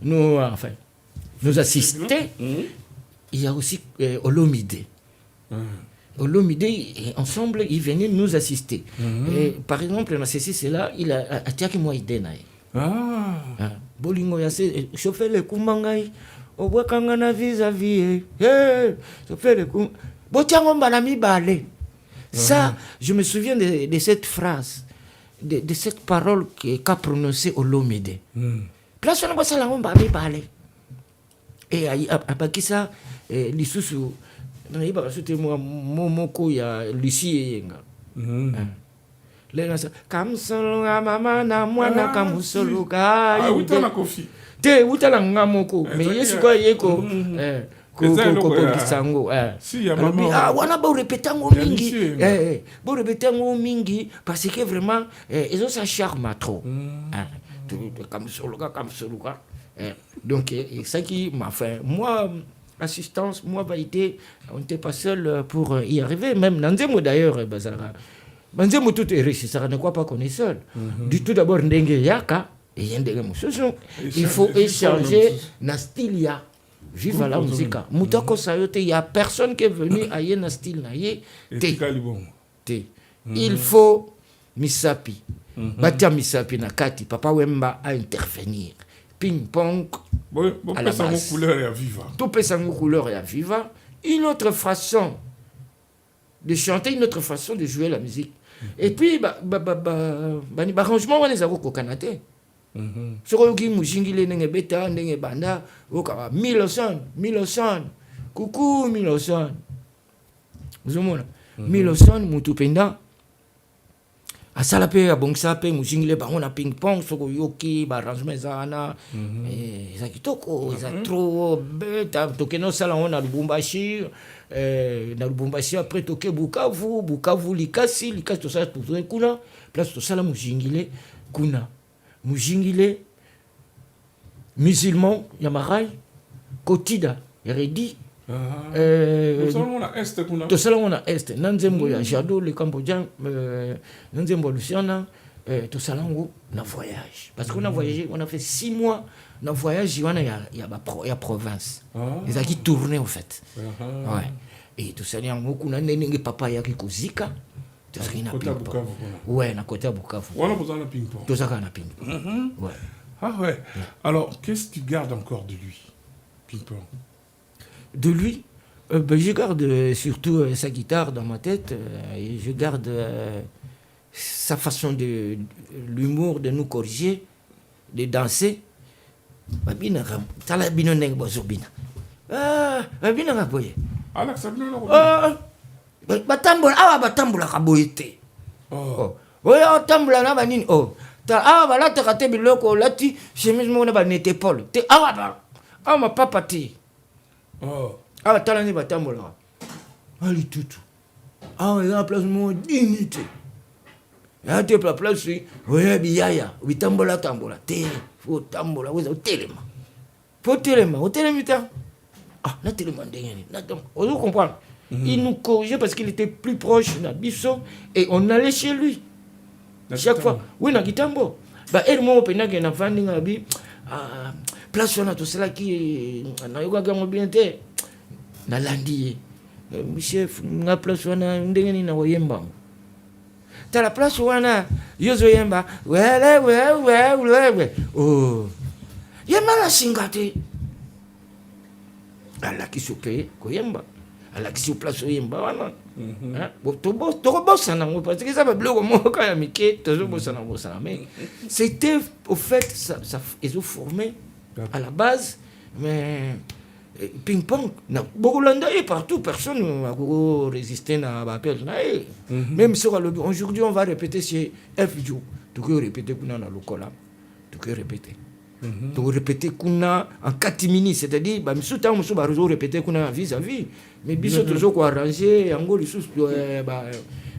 nous assister. Il y a aussi Olomide. Olomide, ensemble, ils venaient nous assister. Et, par exemple, dans ceci, là, il a attiré moi idée. Bolingo yase, chauffeur le kumangai, obwakangana vis-à-vis. Chauffeur le kum. Botiango banami balé. Ça, je me souviens de cette phrase, de cette parole qu'a prononcée Olomide. Place on a passé la banami balé. Et après ça, l'issue naiba kasute momoko ya Lucie yenga. Lenga sa kamsoluga mama na mwana kamusoluga. Ah utala kofi. Te utala ngamoko. Me yesu kwa yeko ko kisango. Si ya mama. Wana ba répéter ngo mingi. Ba répéter ngo mingi parce que vraiment ils ont ça charme trop. Kamsoluga. Donc c'est ça qui m'a fait moi assistance, moi, on n'était pas seul pour y arriver. Même Nanzemo d'ailleurs, Nanzemo tout est riche, ça ne croit pas qu'on est seul. Du tout d'abord, Ndenge Yaka, et Ndenge Moussousou. Il faut échanger na stylia. Vive la musique. Moutako Sayote, il n'y a personne qui est venu à Yena style naye. Il faut Misapi. Batia Misapi na kati. Papa Wemba a intervenir. Ping-pong. À la base. Tout peut s'en couleur et à viva. Une autre façon de chanter, une autre façon de jouer la musique. Et puis, arrangement, on les a au Canada. Soroki Mujingile nenge beta nenge banda okawa Miloson coucou Miloson zomona Miloson mutu penda asala pe abongsa pe Mujingile ba on a ping pong soko yoki ba arrangement zana za kitoko za trop beta tokeno sala on a Lubumbashi na Lubumbashi après toke Bukavu likasi to sala tout kuna place to sala Mujingile kuna Mujingile, musulman, Yamarai, Kotida, Yaredi. Tout ça, on a Est. Nanzembo, Jado, le Cambodgien, Nanzembo, Luciana, tout ça, on a voyage. Parce qu'on a voyagé, on a fait 6 mois dans voyage, il y a la province. Ils ont tourné, en fait. Ouais. Et tout ça, on a un papa, il y a Zika. Ouais, na côté Bukavu. On a besoin de ping-pong. Tout ça, on a ping-pong. Ouais. Ah ouais. Alors, qu'est-ce que tu gardes encore de lui, ping-pong? De lui, je garde surtout sa guitare dans ma tête. Et je garde sa façon de l'humour, de nous corriger, de danser. Babina ram, tala bino neng bozobina. Babina raboye. Alex, ça vient batambula kaboyete. Oya tambula na banini. Bala te kate biloko lati chemise mo na ba nete pole. Te ma papa ti. Tala ni batambula. Ali tutu. Ya place mo dignité. Ya te place oya biyaya, bitambula te. Faut tambula wezo telema. Faut telemita. Na telema ndengeni. Vous comprenez? Il nous corrigeait parce qu'il était plus proche de Bisso et on allait chez lui. Chaque fois. Oui, na Gitambo. Elle m'a opené na vending abi. Place on a tout cela qui na yoga gango bien te. Na landi. Chef, na place on a ndengeni na woyemba. Ta la place on a yozo yemba. Ouais. Oh. Yemba la singate. Ala qui se paye koyemba. Alors que si vous placez Yemba, c'était au fait, ils ont formé à la base, mais ping-pong, et partout, personne n'a résisté à la même si aujourd'hui on va répéter chez F Joe, tu peux répéter qu'on a le cola, tu peux répéter. Tu répéter qu'on a en catimini, c'est-à-dire, répéter qu'on a vis-à-vis. Mais biso toujours quoi arranger, en gros,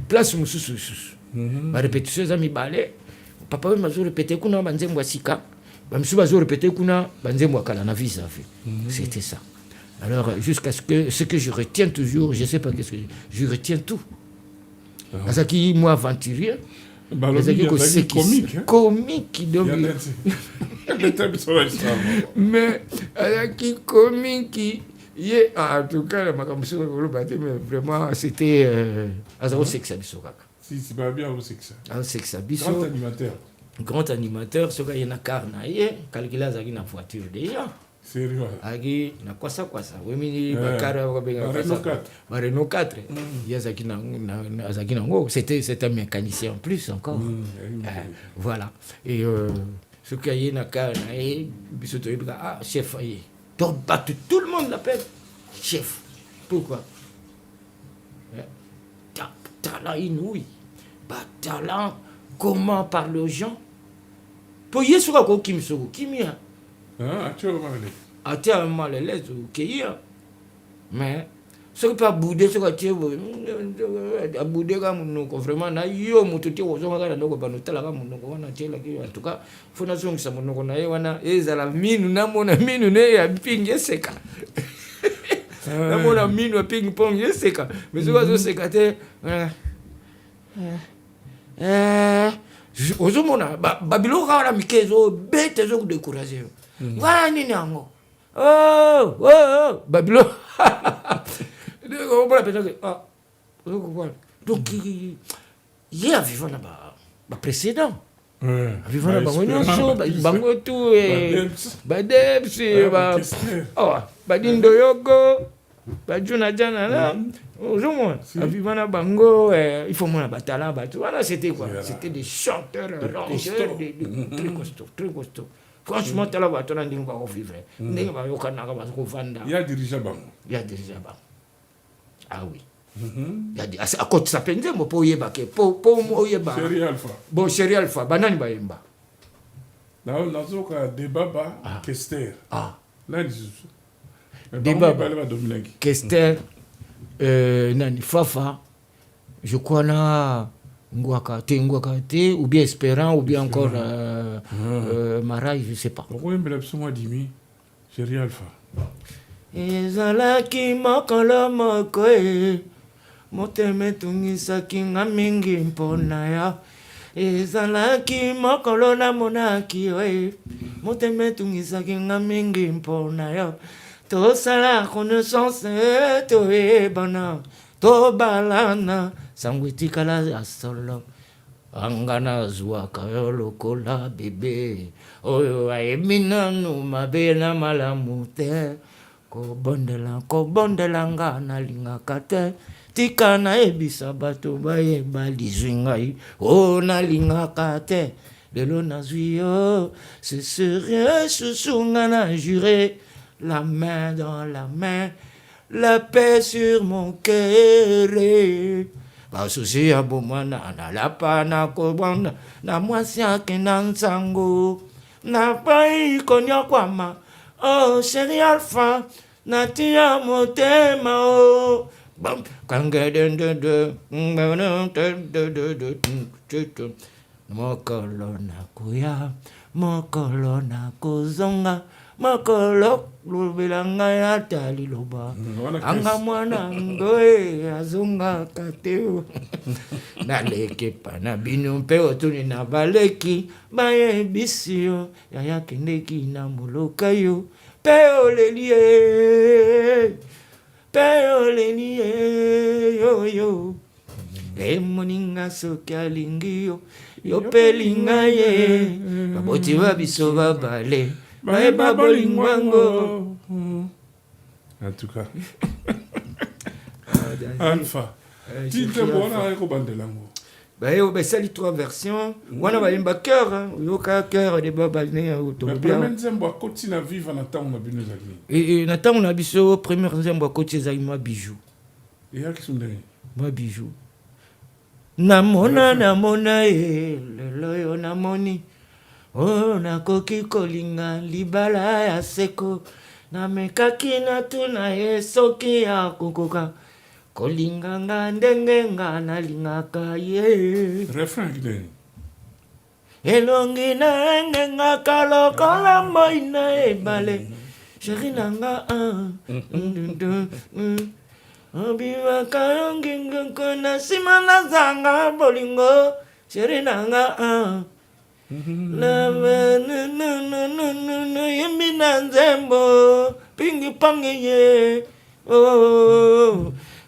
place répétition, ça mi balé. Papa m'a répété qu'on a banzembo sika. Bamsu bazo répété qu'on a banzembo kala na vis-à-vis. C'était ça. Alors, jusqu'à ce que je retiens toujours, je ne sais pas qu'est-ce que je retiens tout. Parce que moi, aventurier, comique qui donne. Mais qui comique qui en tout cas vraiment c'était Azaro Sexa Bisoka. Si pas bien au Sexa. Sexa Biso. Grand animateur. Ce qu'il y a na carna ye calculer azaki na voiture déjà. Sérieux. Agi na kwasa. Oui mini bakara Renault 4. Yazaki na azaki na ngo c'était un mécanicien en plus encore. Voilà. Et ce qu'il y a na carna ye biso to chef ye. Donc, tout le monde l'appelle chef. Pourquoi? Talent inouï. Talent, comment parler aux gens? Pour y être quoi qui me sauve? Qui m'y a? Actuellement, les lettres, qui y a? Mais, ce qui pas bouder, ce qui a boudé, vraiment, na yo, mututi, aux gens, na dogo, banotala, en tout cas, faut na zongi sa monoko na wana, ezala minu, na mona minu, ne ya ping, yeseka. Na mona minu, ya ping pong, yeseka. Mais ce que c'est que ozomona babilo kala mikezo bete zo décourager. Voilà nini yango. Oh, oh, oh, Babylone. Donc, il y a vivant là-bas, précédent. Vivant là-bas, on est chaud, bango tout, Badebs, Badindo Yoko, Badjuna Djana là. Aujourd'hui, vivant là, bango, il faut mon abatala, voilà, c'était quoi? C'était des chanteurs, rangeurs, très costauds, très costauds. Franchement, tu as la voiture, on va vivre. Il y a dirigé Bango. Il y a dirigé Bango. Ah oui. À côté de ça, je ne peux pas Chéri Alpha. Bon, Chéri Alpha, banane bayemba. Là, on a un débat Kester. Ah. Là, débat Kester, Nani Fafa, je crois là. Ngwaka te, ou bien Espérant, ou bien encore Maraï, je ne sais pas. Pourquoi il me l'a moi dimi, Chéri Alpha. Ezalaki mokolo moko motema etungisaki nga mingi mpona ya. Ezalaki mokolo namonaki yo motema etungisaki nga mingi mpona yo. Tosala connaissance toyebana tobalana sango etikala ya solo. Anga nazwaka yo lokola bebe oyo ayebi nanu mabe na malamu te. Kobondela nga nalingaka te tika nayebisa bato bayeba lizwi ngai o nalingaka te lelo nazwi yo ce serait susu nga na juré la main dans la main la paix sur mon cœur basusi ya bomwana nalapa nakobonda na mwasi akenda nsango na pai konyakwama. Oh, Chéri Alpha, natia motema o. Bam, kangeden de mokolo nakuya, mokolo nakozonga, mokolo lubelanga ya taliloba. Anga mwana ngoe azonga kateo. Naleke pana bino mpe otuni na baleki bayebisi yo yaya kendeki na moloka yo pe olelie yo moninga soki alingi yo yo pe linga ye baboti babiso babale bayeba bolingwango. En tout cas Alpha titre bona ko bandelango ça les trois versions wana balimba cœur yoka cœur de babane autobia même nzembo akoti na vivre na tango na bino zaki et na tango na biso première nzembo akoti za moi bijou et ya kisundeni moi bijou namona lelo yo namoni oh nakoki kolinga libala ya seko namekaki na tuna ye soki ya kokoka kolinganga ndenge nga nalingaka ye refrain kideni elongi nangengaka lokola moi na ebale sheri nanga obimaka yongingoko na nsima nazanga bolingo sheri nanga yembi na nzembo pingi pangi ye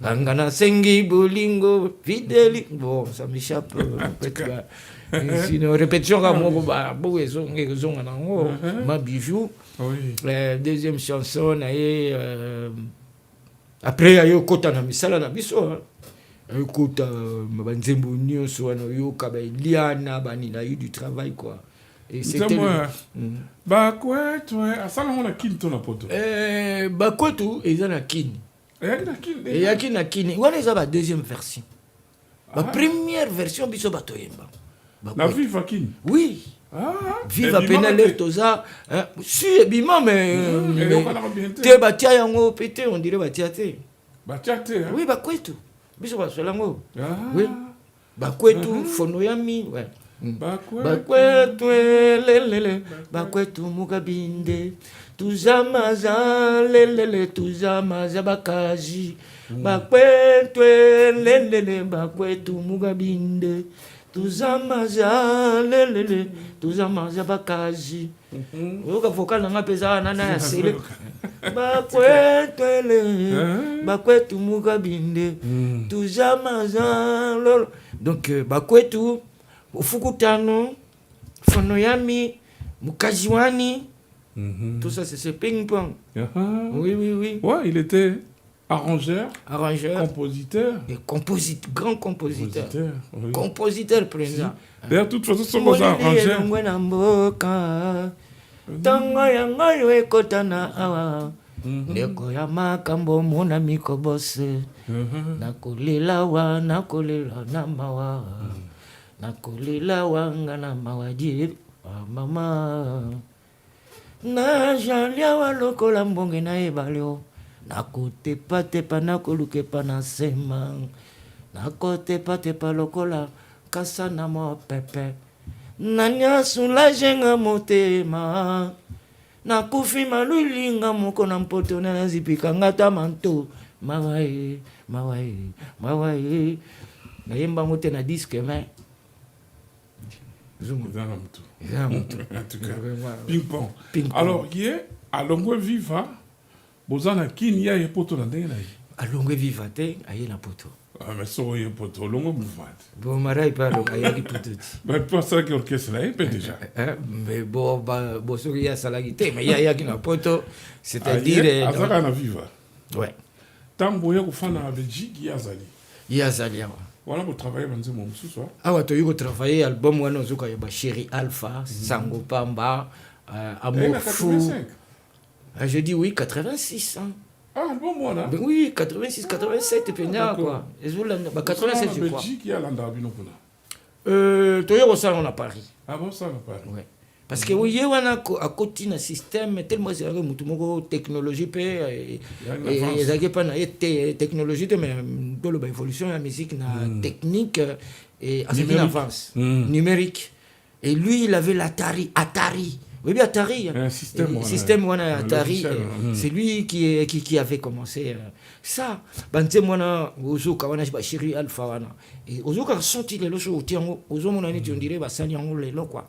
Angana sengi bolingo fidèle. Bon, ça m'échappe. Sinon, répétition à moi, ma bijou. Deuxième chanson, après, il y a eu Kota na misala na biso. Kota, banzembo nyonso wana yoka ba liana bani na eu du travail quoi. Et c'était Bakwetu, asala mona kinto na poto. Bakwetu eza na kini. Et yaki na kini. Wana eza ba deuxième version. Ba première version biso batoyemba. Na viva kini. Oui. Viva penale toza si ebima mais te batia yango pété on dirait batia te. Batia te. Oui bakwetu. Biso basolango. Oui. Bakwetu fono yami ouais. Bakwetu lelele bakwetu mugabinde tuzamaza lelele tuzamaza bakaji bakwetu lelele bakwetu mugabinde tuzamaza lelele tuzamaza bakazi oka vocal nanga pesa nana ya sele bakwetu mukabinde tuzamaza lolo donc bakwetu ufukutano fonoyami mukaziwani tout ça c'est ce ping-pong. Oui. Ouais, il était arrangeur, compositeur. Et grand compositeur. Oui. Compositeur présent. D'ailleurs, de toute façon, ce sont arrangeurs. ndeko ya makambo mona mikobose nakolela wa nakolela na mawa nakolela wanga na mawa die mama na jalia wa lokola mbonge na ebalio nakotepatepa nakolukepa na sema nakotepatepa lokola kasa na mopepe nanyasula jenga motema nakufi malulinga moko na mpoto na zipika ngata manto mawae nayemba ngote na disque mais En tout cas, ping-pong. Alors, hier, à Longue Viva, Bozana Kinia et Poto Landena. À Longue Viva, aïe la poto. Ah, mais ça, il y a Poto, Longue Mouvement. Bon, Maraï parle, aïe la poto. Mais pas ça qui orchestre là, il peut déjà. Mais bon, il y a salagité, mais il y a qui n'a poto, c'est-à-dire. À Zara Viva. Ouais. Tamboya ou fan à Belgique, il y a Zali. Il y a Zali, voilà, vous travaillez dans mon sous-soir. Ah, ouais, tu as travaillé album où on a Chéri Alpha, Sango Pamba, Amour Fou. Je dis oui, 86. Hein. Ah, album moi là. Ben oui, 86, 87, et puis quoi. 87, je crois. Belgique, il y a l'Andabino. Tu as ça on a Paris. Ah bon, ça on a Paris. Ouais. Parce que oui, on a à côté un système tellement c'est que technologie et ça pas na technologie mais dans l'évolution de la musique na technique et en avance numérique et lui il avait l'Atari oui bien Atari un système on a Atari c'est lui qui avait commencé ça banze mona ozuka wana Chéri Alpha wana et ozuka senti les choses ozo mona ni tu dirais ba sani yango lelo quoi.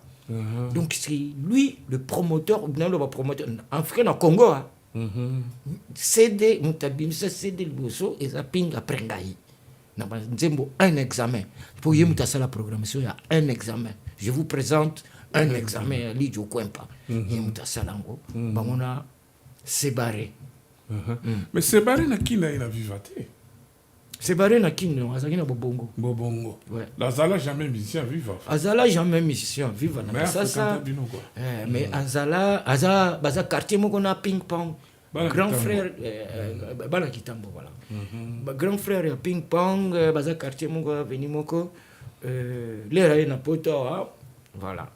Donc c'est lui le promoteur en Afrique au Congo CD mutabimisa CD liboso et ça ping après ngai na nzembo un examen pour y mutasa la programmation il y a un examen je vous présente un examen li jo kwempa y mutasa lango bangona sébaré mais sébaré na kina ina vivate. C'est barré na kino, azakina bobongo. Bobongo. Ouais. Azala jamais musicien vivant. Azala jamais musicien vivant. Mais ça. Mais Azala, baza quartier moko na ping pong. Grand frère, bala kitambo voilà. Grand frère ya ping pong, baza quartier moko veni moko. Les na poto, voilà.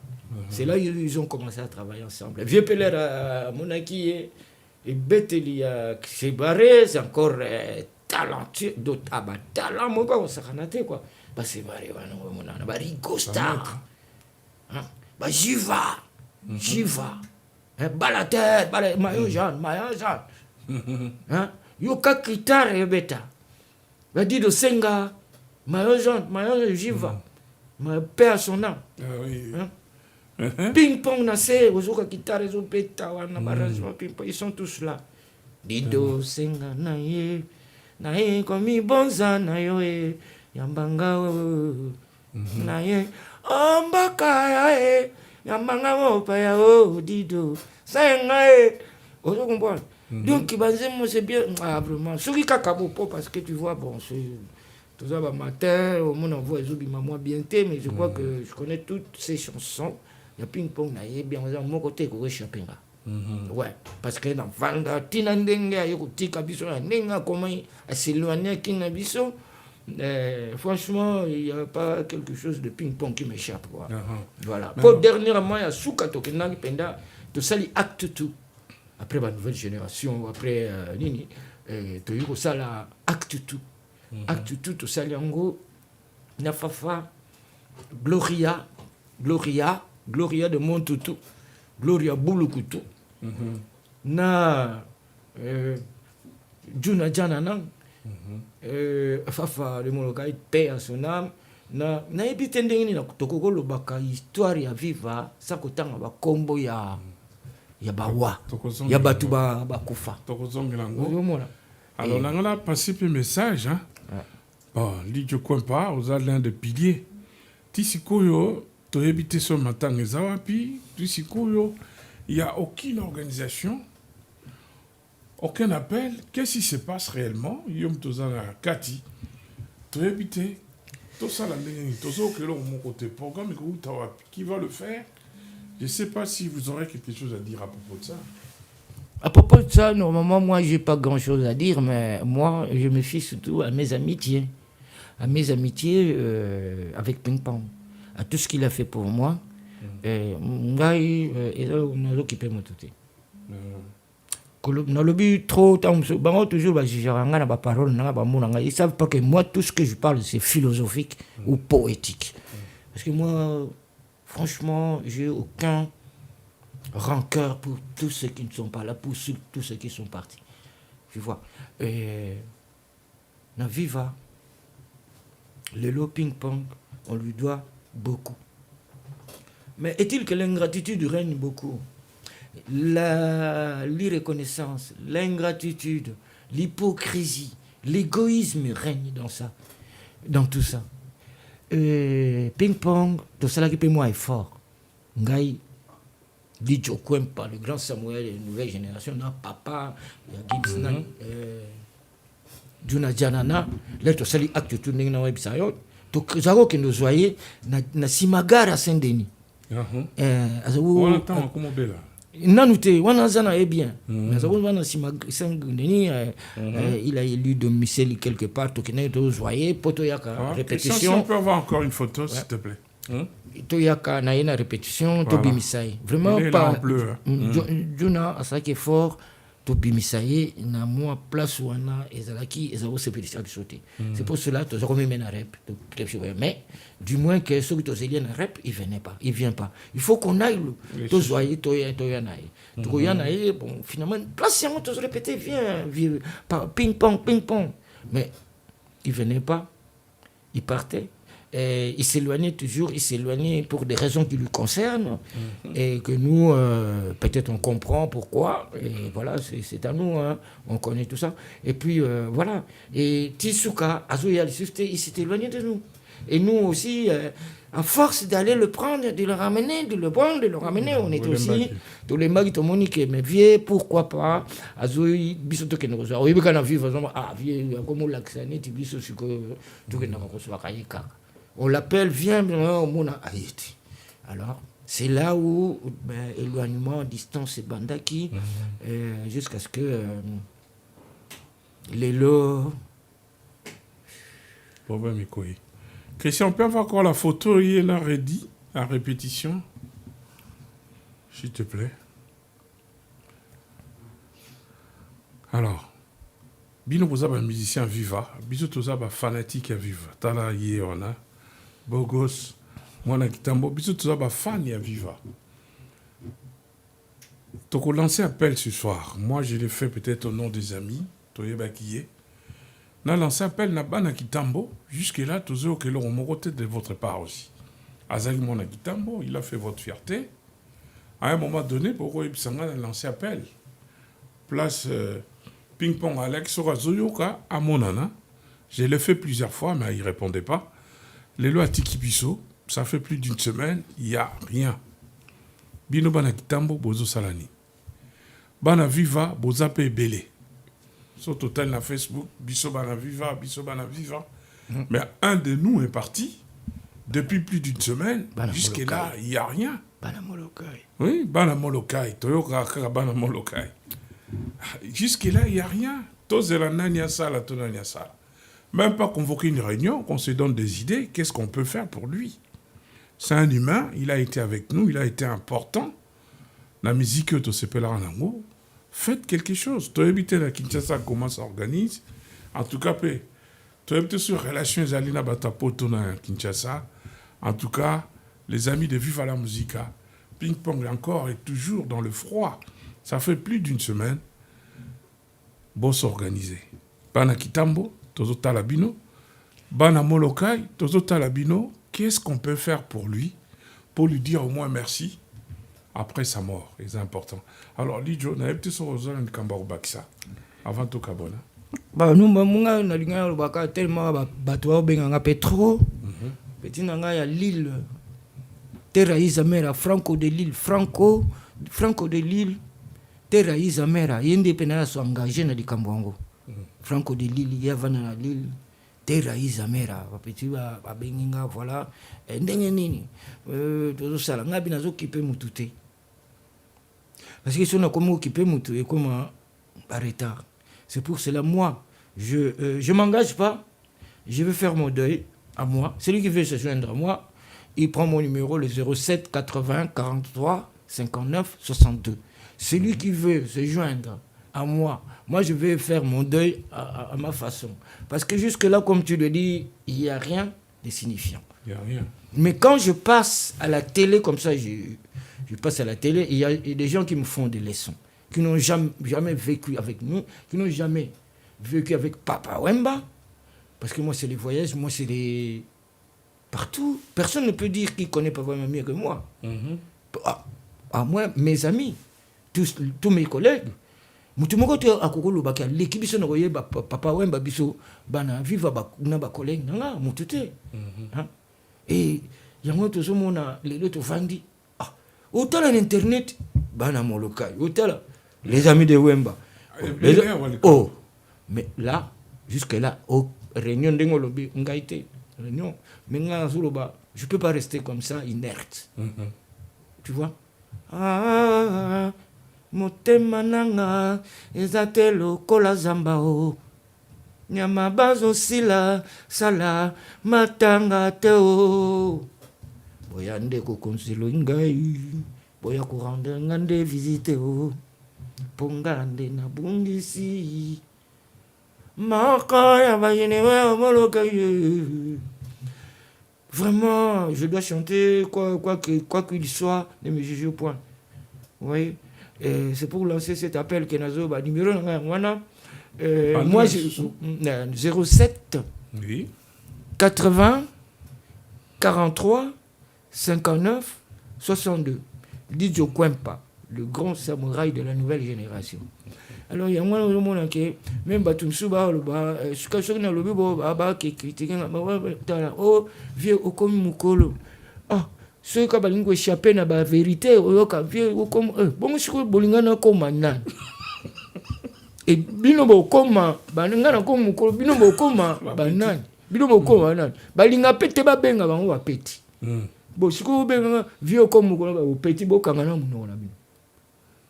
C'est là ils ont commencé à travailler ensemble. Vieux Peler à Monaki et Beteli c'est barré, c'est encore talentueux d'autres talent moi pas ça canate quoi bah c'est vrai on a Rigo Star bah Jiva balater maillot jaune hein yoka guitare beta bah Dido Senga maillot jaune Jiva ma père son nom ping pong na se ozoka guitare zo beta wana barrage ping pong ils sont tous là Dido Senga na ye na ye komi bonza na yo e yambanga na ye ambaka ya e yambanga mopa ya o Dido senga e ozo comprendre donc banzemo c'est bien vraiment soki kaka bopo parce que tu vois bon c'est tout ça matin au monde envoie ezobima moi bien mais je crois que je connais toutes ces chansons ya ping pong na ye bien dans mon côté ko échapper. Ouais, parce que dans Vanda, Tina Ndenga, Yokotika Biso, Nenga, comment s'éloigner Kina Biso, franchement, il n'y a pas quelque chose de ping-pong qui m'échappe. Voilà. Pour dernièrement, il y a Souka Tokena Penda, tout ça, acte tout. Après la nouvelle génération, après Nini, tu as eu ça là, acte tout. Acte tout, tout ça, Liango, Nafafa, Gloria de Montoutou, Gloria Boulukutu. Na Juna Janana Fafa le Molokai paix à son âme na yebi te ndenge nini tokolobaka histoire ya Viva sa kotanga bakombo ya bawa ya bato bakufa tokozongela ngo. Alors là on a passé un message hein. Bon Lidio Kwempa oza l'un des piliers tisikoyo toyebi te so matanga ezawapi tisikoyo il y a aucune organisation, aucun appel. Qu'est-ce qui se passe réellement? Yom tozana kati toyebi te tout ça, qui va le faire? Je ne sais pas si vous aurez quelque chose à dire à propos de ça. À propos de ça, normalement, moi, je n'ai pas grand-chose à dire, mais moi, je me fie surtout à mes amitiés. À mes amitiés avec Ping Pong. À tout ce qu'il a fait pour moi. On a occupé mon tout. Trop, toujours, ils savent pas que moi, tout ce que je parle, c'est philosophique ou poétique. Parce que moi, franchement, j'ai aucun rancœur pour tous ceux qui ne sont pas là, pour tous ceux qui sont partis. Tu vois. Dans Viva, le lot ping-pong, on lui doit beaucoup. Mais est-il que l'ingratitude règne beaucoup? L'irreconnaissance, l'ingratitude, l'hypocrisie, l'égoïsme règne dans tout ça. Ping-pong, tout ça qui peut moi est fort. Ngai, Lidio Kwempa, le grand Samuel de la nouvelle génération, papa, Gibbs, Juna Janana, là, tout ça, acte tout dans le website. Donc, ça que nous voyons, na Simagara Saint-Denis. On entend comment là. Nanouté, Wanazana est bien. Mais il a élu domicile quelque part, vous voyez, Potoyaka, répétition. Si on peut avoir encore une photo, s'il te plaît. Toyaka, Naïna, répétition, Tobi Misaï. Vraiment pas. Juna, à ça qui est fort, Tobi Misaï, n'a moins place où on a, Ezalaki, Ezao, c'est pédicile de sauter. C'est pour cela que je remets un rep. Mais, du moins que ceux qui ont un rep, il ne vient pas. Il faut qu'on aille, tous voyez, Toyanaï. Toyanaï, bon, finalement, place, on te répéter, viens, ping-pong, ping-pong. Mais, il ne venait pas, il partait. Et il s'éloignait toujours, pour des raisons qui lui concernent et que nous, peut-être on comprend pourquoi, et voilà, c'est à nous, hein, on connaît tout ça. Et puis voilà, et Tisuka, Azoya, il s'est éloigné de nous. Et nous aussi, à force d'aller le prendre, de le ramener, de le prendre, de le ramener, on était aussi, tous les maris, tout le monde qui mais vieux, pourquoi pas, Azoya, bisoto que nous avons, oui, quand on vit, vieux, comme on l'a actionné, tu bisoto, tout que nous avons reçu à Kayeka. On l'appelle, viens, mon Haïti. Alors, c'est là où, éloignement, distance et bandaki, jusqu'à ce que les lots. Christian, on peut avoir encore la photo, il est là, ready, à répétition, s'il te plaît. Alors, Bino Bozaba, musicien Viva, Biso Tozaba, fanatique à Viva, Tala Yeona. Bogos, moi, Kitambo, bisous, tout ça, fan, ya Viva. Donc, on lance appel ce soir. Moi, je l'ai fait peut-être au nom des amis, Toyeba Kiye. On a lancé appel, Nabana Kitambo, jusque-là, tout ça, que l'on m'a de votre part aussi. Azali Mona Kitambo, il a fait votre fierté. À un moment donné, Boro Ibsanga a lancé appel. Place ping-pong Alex Sorazoyoka à Monana. Je l'ai fait plusieurs fois, mais il ne répondait pas. Les lois Tikibiso, ça fait plus d'une semaine, il n'y a rien. Bino Bana Kitambo, Bozo Salani. Bana Viva, Bozape Belé. Sur total na Facebook, Biso Bana Viva, Biso Bana Viva. Mais un de nous est parti depuis plus d'une semaine. Jusque-là, il n'y a rien. Bana Molokai. Oui, Bana Molokai. Toyoka Bana Molokai. Jusque-là, il n'y a rien. Tozela Nania Sala, Tonania Sala. Même pas convoquer une réunion, qu'on se donne des idées, qu'est-ce qu'on peut faire pour lui. C'est un humain, il a été avec nous, il a été important. La musique, tu sais pas là, faites quelque chose. Tu as habité à Kinshasa, comment ça s'organise. En tout cas, tu as habité sur Relations Alina Batapoto à Kinshasa. En tout cas, les amis de Viva la Musica, ping-pong encore est toujours dans le froid. Ça fait plus d'une semaine. Bon s'organiser. Bana Kitambo, Tozo Talabino, Bana Molokai, Tozo Talabino, qu'est-ce qu'on peut faire pour lui dire au moins merci après sa mort? C'est important. Alors, Lidjo, on a un petit sorozon de Kambarou Baksa avant tout Kabona. Bah, nous, Mamunga, on a l'ingénieur Baka tellement bateau benganga pétro. Petit nanga ya Lille. Terra Isamera, Franco de Lille, Franco de Lille. Terra Isamera, yende penala so engagé na Dikambwango. Franco de Lille, yavana na Lille. Terra Isamera, petit ba benginga voilà. Ndenge nini. Tozo sala ngabi nazo kipe mutute. Parce que si on a comme occupé mutu et comme par retard. C'est pour cela, moi, je m'engage pas, je vais faire mon deuil à moi. Celui qui veut se joindre à moi, il prend mon numéro, le 07 80 43 59 62. Celui qui veut se joindre à moi, je vais faire mon deuil à ma façon. Parce que jusque-là, comme tu le dis, il n'y a rien de signifiant. Il n'y a rien. Mais quand je passe à la télé, comme ça, je passe à la télé, il y a des gens qui me font des leçons, qui n'ont jamais vécu avec nous, qui n'ont jamais vécu avec Papa Wemba. Parce que moi, c'est les voyages, moi, c'est les... Partout. Personne ne peut dire qu'il connaît Papa Wemba mieux que moi. À moi, mes amis, tous mes collègues. L'équipe de Papa Wemba, bana viva na ba collègue nanga mutute. Et il y a un autre monde, les autres vendis. Autant l'internet, bana Molokai, autant les amis de Wemba. Oh, mais là, jusque-là, réunion d'Engolobi, réunion, mais je ne peux pas rester comme ça, inerte. Tu vois? Motema nanga, ezate lokola zambao. Nyama bazo sila, sala, matanga teo. Boya ndeko konsilo ingai, boya kurande ngande visite o. Pongande na bungisi. Maka ya bayenewe omolokaye. Vraiment, je dois chanter quoi qu'il soit, ne me jugez point. Vous voyez? Et c'est pour lancer cet appel que Nazo ba numéro ngana. Moi, 07 oui. 80 43 59 62. Lidjo Kwempa, le grand samouraï de la nouvelle génération. Alors, il y a moi, le monde qui même Batumsuba, ce que je ne sais pas, qui critique, oh, vieux, au comme Mukolo. Ah, ceux qui ont échappé à la vérité, vieux, comme bon, je suis bolingana comme un et binobo koma bananga ko mukolo binobo koma banani binobo koma banani balinga pete ba benga bango ba peti bo siko benga vieux comme mukolo ba peti bo kangana muno na bino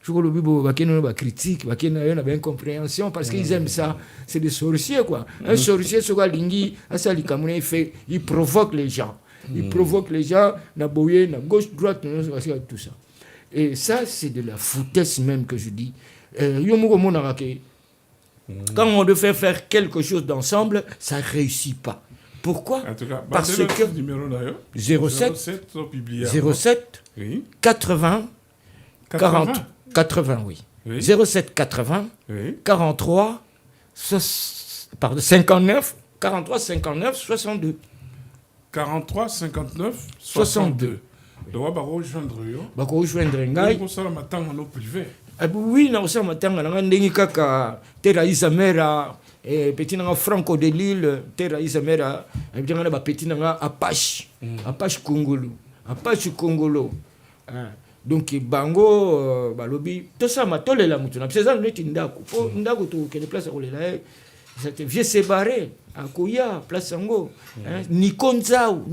siko lo bibo ba keno ba critique ba keno na ba incompréhension parce qu'ils aiment ça, c'est des sorciers quoi. Un sorcier soko lingi asali kamune fait, il provoque les gens. Il provoque les gens na boye na gauche droite tout ça. Et ça c'est de la foutaise même que je dis. Quand on devait faire quelque chose d'ensemble, ça ne réussit pas. Pourquoi? En tout cas, parce que 07 oui. 80 40 80 oui. 07 80 43 59 43 59 62 43 59 62. Donc, on va rejoindre yo. Ba ko rejoindre ngai. On va matanga no privé. Oui, na osama matanga na ndengi kaka Terra Isamera petit na Franco de Lille, Terra Isamera, petit na ba petit na Apache Kongolo. Donc bango balobi to ça matolela mutu na pesa ndeti ndako po ndako to ke place ko lela c'était vieux séparé à Koya place Sango Nikonzao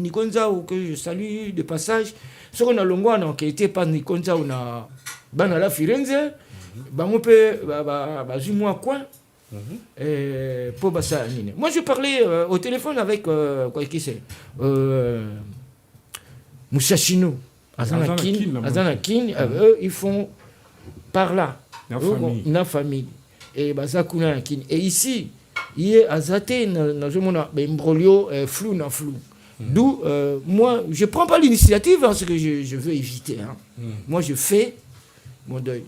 que je salue de passage ce qu'on a longwana qui était pas Nikonzao na bana la Firenze bango pe bazumwa quoi pour basa nini. Moi je parlais au téléphone avec quoi qui c'est Moussachino Azanakin, eux ils font par là na famille et bazakuna kin et ici il y a azate na jomona imbroglio flou. D'où moi je prends pas l'initiative parce que je veux éviter hein. Moi je fais mon deuil.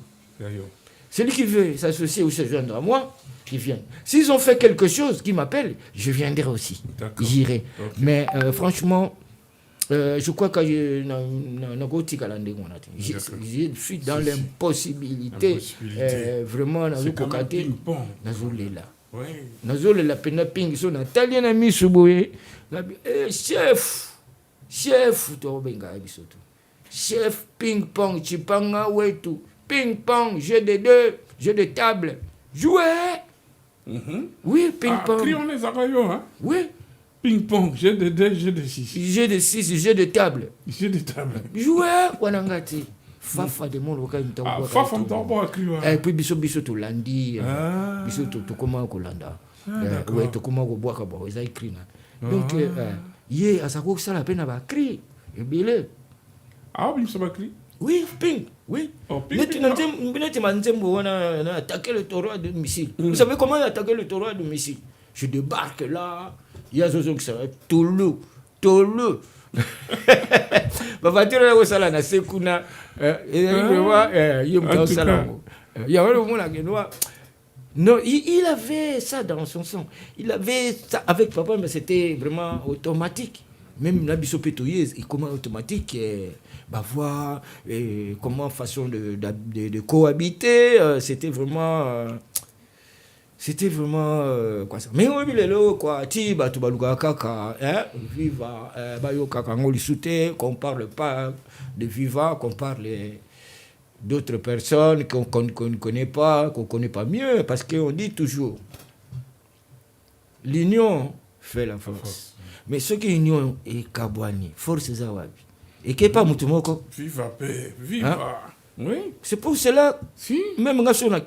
Celui qui veut s'associer ou se joindre à moi, qui vienne. S'ils ont fait quelque chose, qui m'appellent, je viendrai aussi. J'irai. Okay. Mais franchement, je crois que je suis dans l'impossibilité. Vraiment, c'est comme un ping-pong. Chef ping-pong, chipanga wetu. Ping-pong, jeu de deux, jeu de table. Jouer. Oui, ping-pong. Crions les araillons, hein? Oui. Ping-pong, jeu de 2, jeu de 6. Jeu de 6, jeu de table. Jeu de table. Jouer, wanangati. Fafa de mon local. Fafa m'tambo à crier. Et puis, biso to landi. Biso to koma ko landa. Ouais, to koma ko bois ka bois. Ils écrit là. Donc, yé, à sa cause, ça la peine à crier. Et bien, ah, oui, ça va crier. Oui, ping, oui. Oh, ping, on a attaqué le taureau à domicile. Vous savez comment il a attaqué le taureau à domicile? Je débarque là, il y a Zozo qui s'arrête, Tolo. Ma voiture est au salon, à Sekuna, et vraiment, il y a un salon. Il y a un moment là, non, il avait ça dans son sang. Il avait ça avec papa, mais c'était vraiment automatique. Même la bisopétoyeuse, comment automatique, voir comment façon de cohabiter, c'était vraiment quoi ça. Mais oui, lelo quoi, ti batu baluka kaka, viva, bayo kaka ngoli soute, qu'on parle pas de viva, qu'on parle d'autres personnes qu'on ne connaît pas, qu'on connaît pas mieux, parce qu'on dit toujours, l'union fait la force. Mais ce qui est union est Kabwani, force Zawabi. Et qui n'est pas Moutumoko. Viva paix, viva. Oui. C'est pour cela, si. Même si on a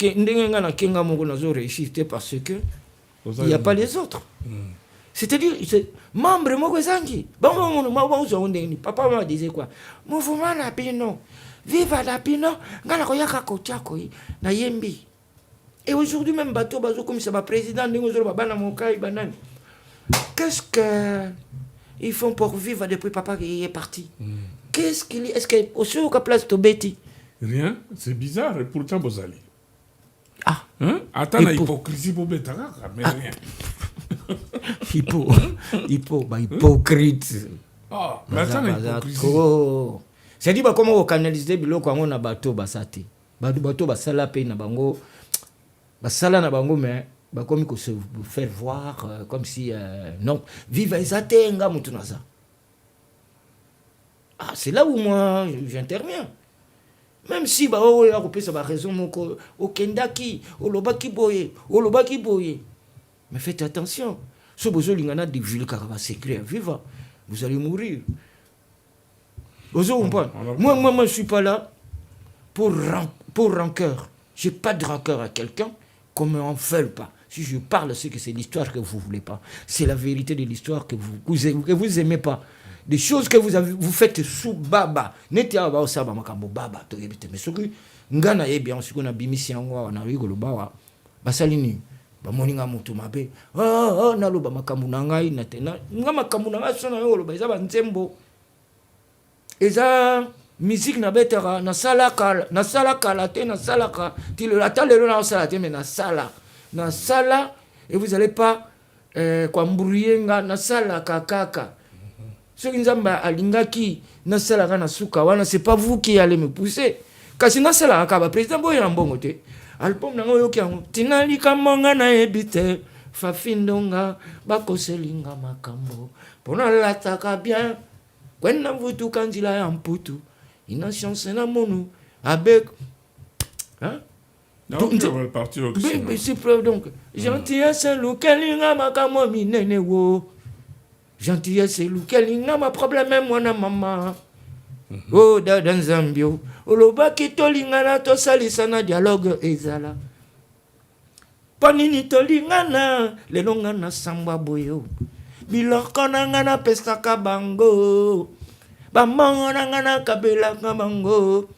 réussi, parce que il n'y a pas les autres. C'est-à-dire, membre Mokozangi. Papa m'a dit quoi? Mouvement la pino. Viva la pino. Ngana koyaka kochakoi. Na yembi. Et aujourd'hui, même bateau, comme c'est ma président, qu'est-ce qu'ils font pour vivre depuis papa qui est parti? Qu'est-ce qu'il est? Est-ce qu'au place de Betty? Rien, c'est bizarre, et pourtant vous allez. Ah. Hein? Attends, la hypocrisie pour Betara, mais rien. Hypocrite. Ah, mais attends, la hypocrisie. C'est dit, comment on canalise des bilans quand on a bateau, basate. Bateau, basala paye na bango. Basala na bango, mais. Comme il faut se faire voir, comme si non, vive Esatenga Moutunaza. Ah, c'est là où moi j'interviens. Même si il a sa raison, au Kendaki, au Lobaki Boye. Mais faites attention. Ce besoin l'ingana de Jules Carava s'écrire, viva, vous allez mourir. Moi, je ne suis pas là pour rancœur. Je n'ai pas de rancœur à quelqu'un qu'on ne m'en veuille pas. Si je parle, c'est que c'est l'histoire que vous ne voulez pas. C'est la vérité de l'histoire que vous aimez pas. Des choses que vous faites sous baba. N'était pas ça, baba. Mais ce que ngana bien, ce qu'on a bimisi en wa na rigolo bawa. Basalini. Ba moninga mutu mabe. Na lo ba makamu na ngai na tena. Nga makamu na ngai sona yo lo ba za nzembo. Eza musique na betara na salaka la te na salaka. Ti le atalelo na salate mais na sala. Na sala et vous allez pas kwa mburienga na sala kakaka. Ce qui nzamba alingaki na sala na suka wana c'est pas vous qui allez me pousser. Kasi na sala ka président boy na mbongo te. Album na ngoyo ki tinali kamonga na ebite fa findonga bakoselinga makambo. Pona la taka bien. Kwenda mvutu kanjila ya mputu. Ina chance na monu avec hein. Donc, on va partir au c'est preuve donc. Gentillesse, l'oukelinga makamo minene wo. Gentillesse, l'oukelinga ma problème moi na mama. Oh, dans Zambio. Olobaki tolinga na to salisana dialogue ezala. Panini tolinga na lelonga na samba boyo. Biloko na nga na pesaka bango. Bamango na nga na kabela bango.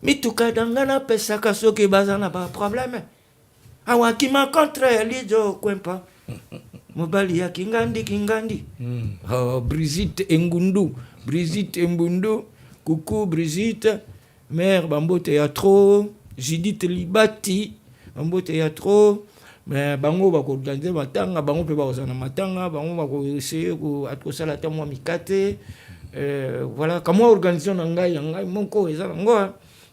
Mituka dangana pesaka soki bazana ba problème. Awaki ma contre lijo kwempa. Mobali ya kingandi. Oh, Brigitte Mbundu. Coucou Brigitte. Mère Bambote ya trop. Judith Libati, Mambo Théâtre, mais bango va organiser matanga, bango peut pas osana matanga, bango va essayer ko sala ta moi mikate. Voilà, comment organiser ngai mon ko eza ngo.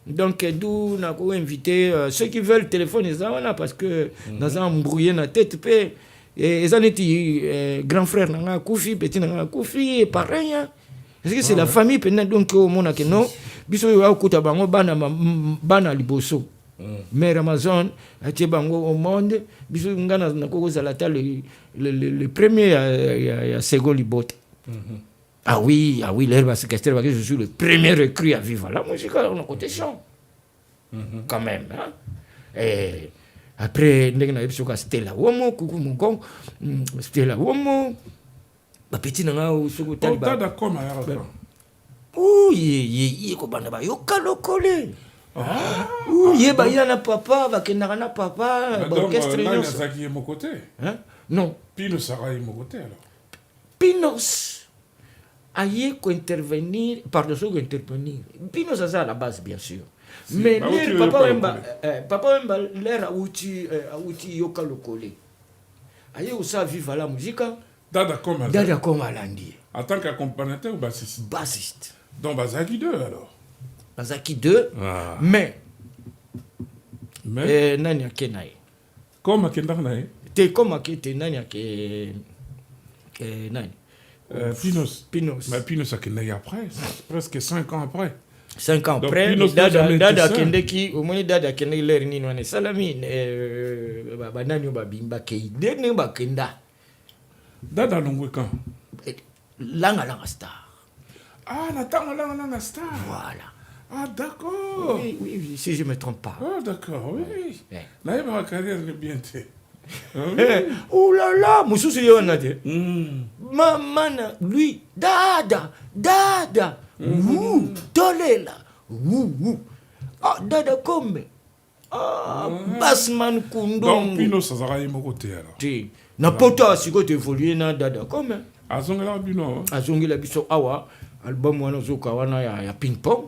Donc d'où na ko inviter ceux qui veulent téléphone ezana parce que dans un embrouillé na tête pe et ezaneti grand frère nanga Koufi, petit nanga Koufi et pareil. Parce que c'est la famille pendant donc au mona que non biso yo kuta bango bana liboso. Mère Amazon, atie bango au monde, biso ngana na ko zalata le premier à second libote. Ah oui, l'herbe à séquestrer, parce que je suis le premier recrue à vivre la musique, on a côté chant. Quand même. Hein? Et après, c'était la Womo, coucou mon con, c'était la Womo. Ma petite nana au second talibé. D'accord, ma yara. Ouh, yé, kobana ba yokalo kole. Ouh, yé ba yana papa, ba kenarana papa, ba orchestre. Là, il y a qui est mon côté. Hein? Non. Pinos Sara est mon côté alors. Pinos. Aïe intervenir, pardon, intervenir. Pinos ça à la base bien sûr. Si, mais papa Wemba l'air a outil yokalo kole. Aïe aussi vivre la musique. Dada comme Alandi. En tant qu'accompagnateur ou bassiste? Bassiste. Donc Bazaki 2 alors. Bazaki 2. Ah. Mais nani akenae. Comme akenda nae. Te comme akete nani ake nani. Pinos. Mais Pinos akenda après, presque 5 ans après. 5 ans après, Dada Kendeki, au moins Dada Kendeki l'air ni noane salami banani babimba keide ne bakenda. Dada longwe quand? Langa star. Ah, Langa star. Voilà. Ah, d'accord. Oui, si je ne me trompe pas. Ah, d'accord, oui. Là, il ma carrière est bien fait. Oh là là, Moussou c'est Yonade. Maman, lui, Dada. Ouh, Tolela. Ouh. Ah, Dada comme. Ah, Bassman Kundong. Donc, Pino, ça sera à mon côté alors. N'importe quoi, si tu évolues, Dada comme. Azongela Bino. Azongela Biso Awa, album wana zoka wana ya ping pong.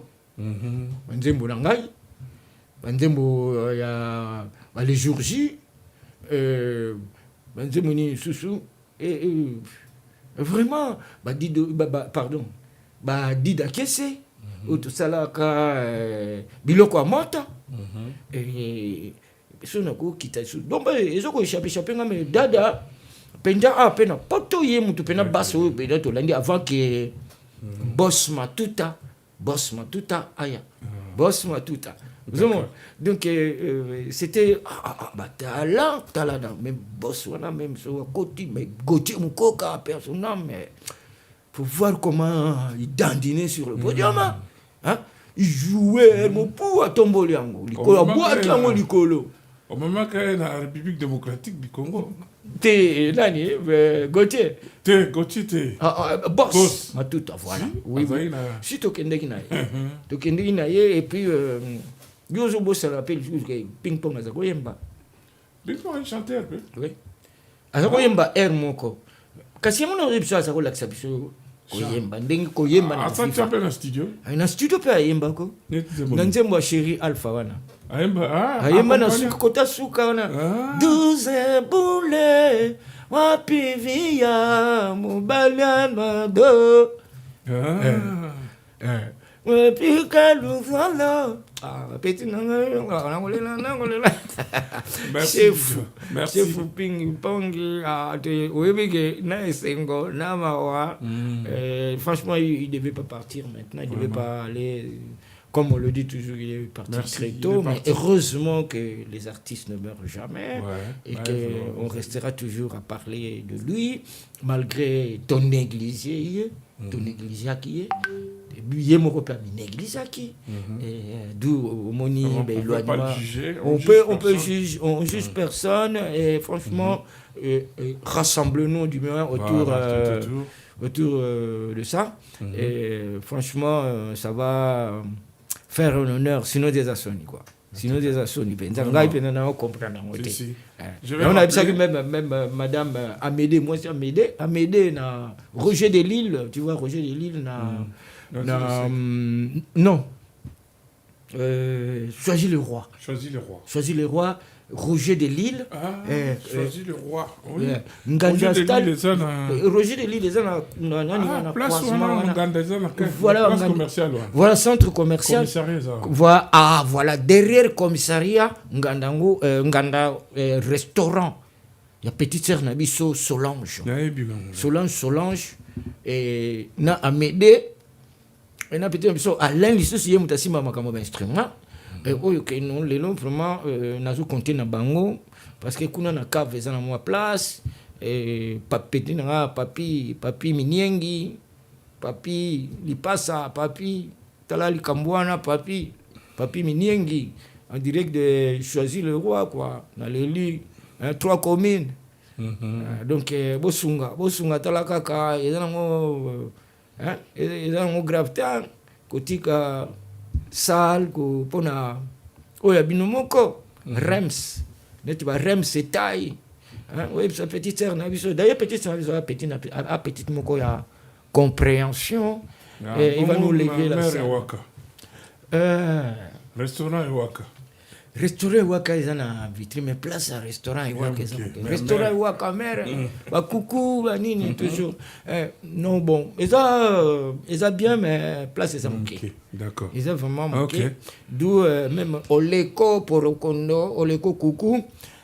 Banzembo nangai. Banzembo ya les jours J. Banzembo ni susu et vraiment pardon. Dida kese auto salaka biloko amota. Et sonako kitasu. Donc ezoko échapper ngame Dada Penda pena poto ye mutu pena basso pena to landi avant que boss matuta aya boss matuta. Donc c'était talent même boss wana même so côté mais Gauthier Mukoka personnel mais faut voir comment il dandinait sur le podium hein il jouait mon pou à tomboli yango likolo boîte yango likolo au moment qu'il y a la République démocratique du Congo. T'es nani Gauthier. Boss. Matuta voilà. Oui. Si tokendeki naye. Tokendeki naye et puis Yozo boss ça rappelle ping pong azako yemba. Ping pong un chanteur peu. Oui. Azako yemba air moko. Kasi mon répétition azako laksa biso koyemba ndenge koyemba na. Asa champion na studio. Na studio pe ayemba ko. Nanzembo Chéri Alpha wana. Ayemba na suka kota suka wana 12 boule wapi via mobali mado wapi kaluzalo petit nangolela chef ping pong te oebeke na esengo na mawa franchement il devait pas partir maintenant il devait pas aller. Comme on le dit toujours, il est parti très tôt, mais heureusement que les artistes ne meurent jamais et qu'on restera toujours à parler de lui, malgré ton négligé qui est. Il est mon repère, négligé qui d'où on juge personne et franchement, rassemblons-nous du moins autour de ça. Et franchement, ça va faire un honneur, sinon des assoni quoi. Sinon des assoni. On comprend. On a dit ça que même Madame Amédée, moi c'est Amédée na Roger de Lille, tu vois Roger de Lille non. Choisis le roi. Choisis le roi. Roger de Lille. Choisis le roi. Oui. Roger de Lille, voilà, centre commercial. Voilà, derrière commissariat, Nganda restaurant. Il y a petite sœur Nabiso Solange. Solange. Et na Amédée. Et na petite Nabiso Alain Lissus Yemutasima Makamo instrument. Et non, les noms vraiment nazo compter na bango parce que kuna na cave za na moi place et papi na papi Miniengi, papi Lipasa, papi Talali Kambwana, papi Miniengi en direct de Choisis le roi quoi dans les lits 3 communes. Donc bosunga talaka ezango gravité kotika sal ko pona oya binomoko Rems netu ba Rems etai oui sa petite sœur na biso d'ailleurs petite sœur a petite moko ya compréhension et il va nous léguer la salle. Restaurant Waka izana vitrine mais place à restaurant Waka restaurant Waka mère ba coucou ba nini toujours non bon ils a bien mais place ça manqué. D'accord. Ils ont vraiment manqué. D'où même Oleko Porokondo Oleko coucou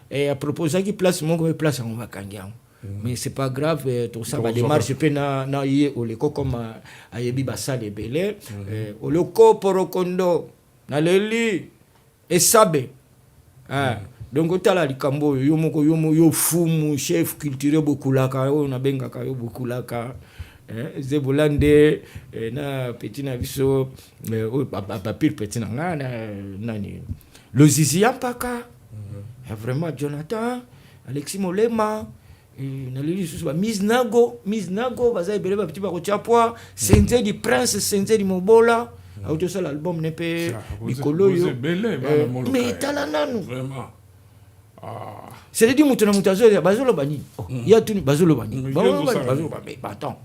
et à proposé qui place mon place en Wakangia. Mais c'est pas grave tout ça va démarche pe na yé Oleko comme ayebi basale belé Oleko Porokondo na leli et sabe donc otala likambo yo moko yo fumu chef culturel bokulaka on a benga ka yo bokulaka zebolande na petit na biso papir petit na nani le zizia paka vraiment Jonathan Alexis Molema na lili susu ba Miznago baza ebele ba petit ba kochapwa Senze di Prince Senze di Mobola auto ça l'album n'est pas Nicolo yo mais talananu vraiment c'est dit mutuna mutazo ya bazolo bani ya tuni bazolo bani bazolo bani attends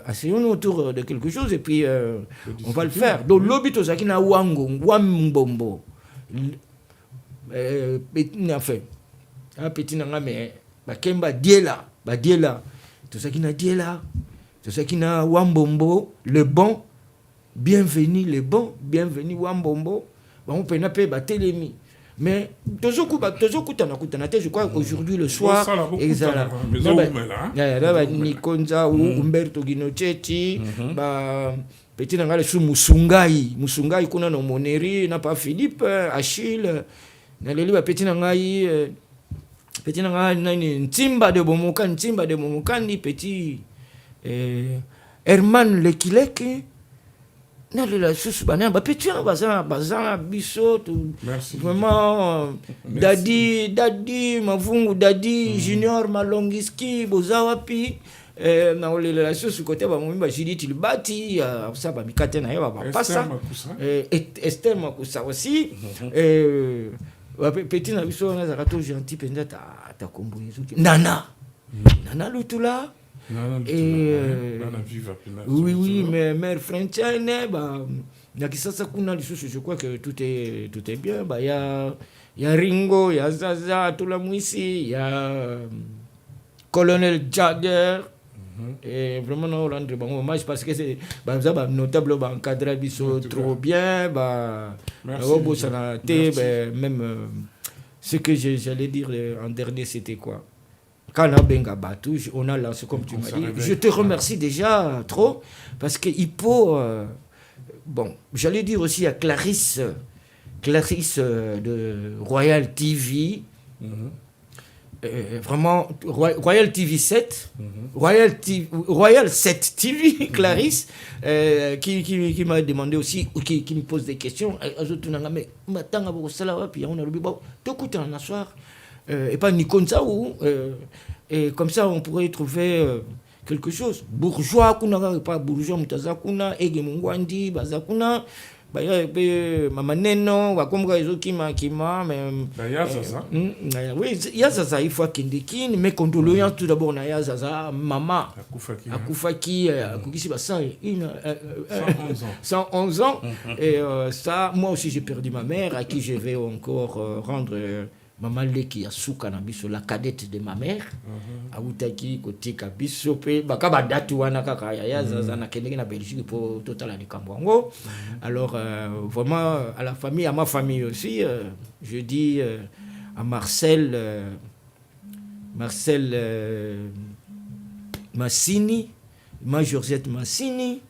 asseyons-nous autour de quelque chose et puis on va le faire donc lobito zakina wango wambombo petit fait un petit nanga mais bakemba diela tout ça qui na wambombo le bon bienvenue les bons, bienvenue Wambombo. On peut n'appeler Batelemi. Mais toujours je crois aujourd'hui le soir exact. Nikonza ou Umberto Guinochetti, petit nangale sous Musungai kuna no Moneri n'a pas Philippe Achille na leli ba petit nangai nani Ntimba de Bomokani petit Herman Lekileke. Non, la sous banane, bah petit bazana biso vraiment Daddy Mavungu Daddy Junior Malongiski Bozawapi na ole la sous côté ba mumba Judith Ilbati ça ba mikate na yo ba passa Esther Makusa aussi petit na biso na zakato gentil penza ta kombo yezuki Nana Lutula. Oui, mais mère Frenchienne, je crois que tout est bien. Il y a Ringo, il y a Zaza, Toulamouissi, il y a Colonel Jagger. Et vraiment, on rend bon hommage parce que c'est notable, encadré trop bien. Même ce que j'allais dire en dernier, c'était quoi? Benga Batou, on a lancé comme tu m'as dit. Je te remercie déjà trop parce que Hippo, bon, j'allais dire aussi à Clarisse de Royal TV, vraiment Royal TV 7, Royal 7 TV, Clarisse, qui m'a demandé aussi, qui me pose des questions. Et pas Nikonza ou et comme ça on pourrait trouver quelque chose bourgeois kuna pas bourgeois mutaza kuna ege mungwandi bazakuna Maman Neno, comme Kima, mais. Yazaza. Oui, Yazaza, il faut qu'il déquine, mais condoléances tout d'abord à Yazaza, maman. Akoufaki, Akoukisi, 111 ans. Et ça, moi aussi, j'ai perdu ma mère, à qui je vais encore rendre. Maman Leki Asuka na biso, la cadette de ma mère. Aoutaki kotika biso pe bakaba datu wana kaka ya zaza na kendeki na Belgique pour total de Kambwango. Alors vraiment à la famille, à ma famille aussi, je dis à Marcel Massini, ma Georgette Massini,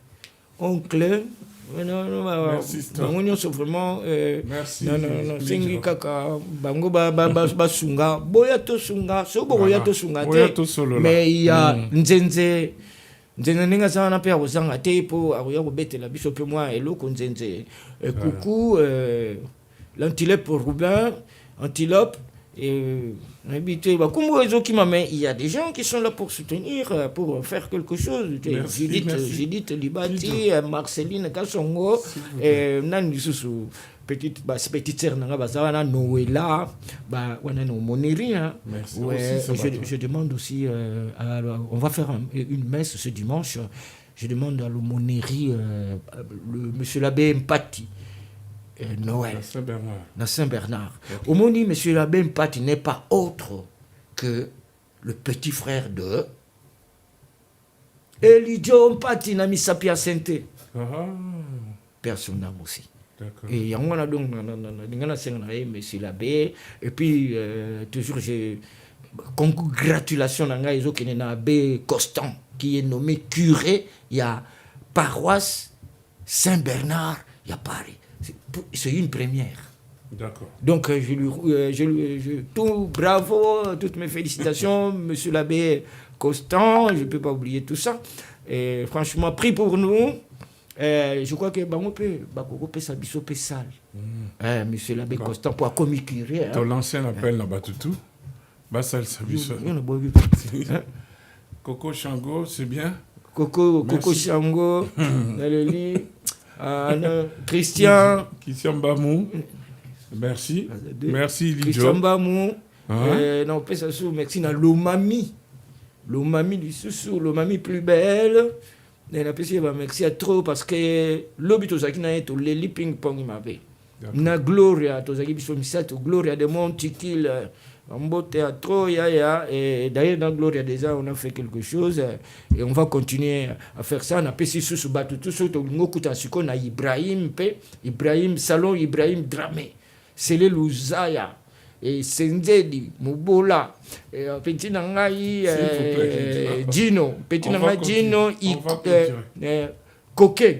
oncle. Merci, Bango sont vraiment merci. Non, singi kaka bango ba sunga boya to sunga so boya to sunga te, mais il y a nzenze ninga ça na père osanga te po akoya ko betela biso pe moi eloko nzenze coucou l'antilope Roubain antilope et habité il y a des gens qui sont là pour soutenir, pour faire quelque chose. Judith Libati, Marceline Kassongo, Nani Susu, petite sœur Nanga Bazana, Noëlla, Moneri. Je demande aussi, on va faire une messe ce dimanche. Je demande à l'aumônerie, monsieur l'abbé Mpati. Noël, à Saint-Bernard. Au monde, M. l'abbé Mpati n'est pas autre que le petit frère de Elidio Mpati na Misapia Sainte. Père son âme aussi. Et il y a un donc M. l'abbé. Et puis, toujours, j'ai congratulations à l'abbé Constant, qui est nommé curé. Il y a paroisse Saint-Bernard, il y a Paris. C'est une première. D'accord. Donc, tout bravo, toutes mes félicitations, monsieur l'abbé Constant, je ne peux pas oublier tout ça. Et franchement, prie pour nous. Je crois que ça peut sale. Monsieur l'abbé Constant, pour communiquer. Ton l'ancien appelle la Batutu. Basal Sabiso. Coco Chango, c'est bien. Coco Chango, Christian Bamou, merci. Merci Lidjo. Christian Bamou, non, merci à Lomami du Soussou, Lomami plus belle. Merci à trop parce que l'obito zakina est au Leli Ping Pong m'avait. Na Gloria, Tozaki Bisomisato, Gloria de Montikil. En beau théâtre, et d'ailleurs dans Gloria déjà on a fait quelque chose et on va continuer à faire ça. On a fait sous ce bateau tout ce qu'on a Ibrahim Salon Ibrahim Dramé, c'est le Luzaya et Senzedi Mubola et petit nangai Gino, petit nangai Gino Coquet,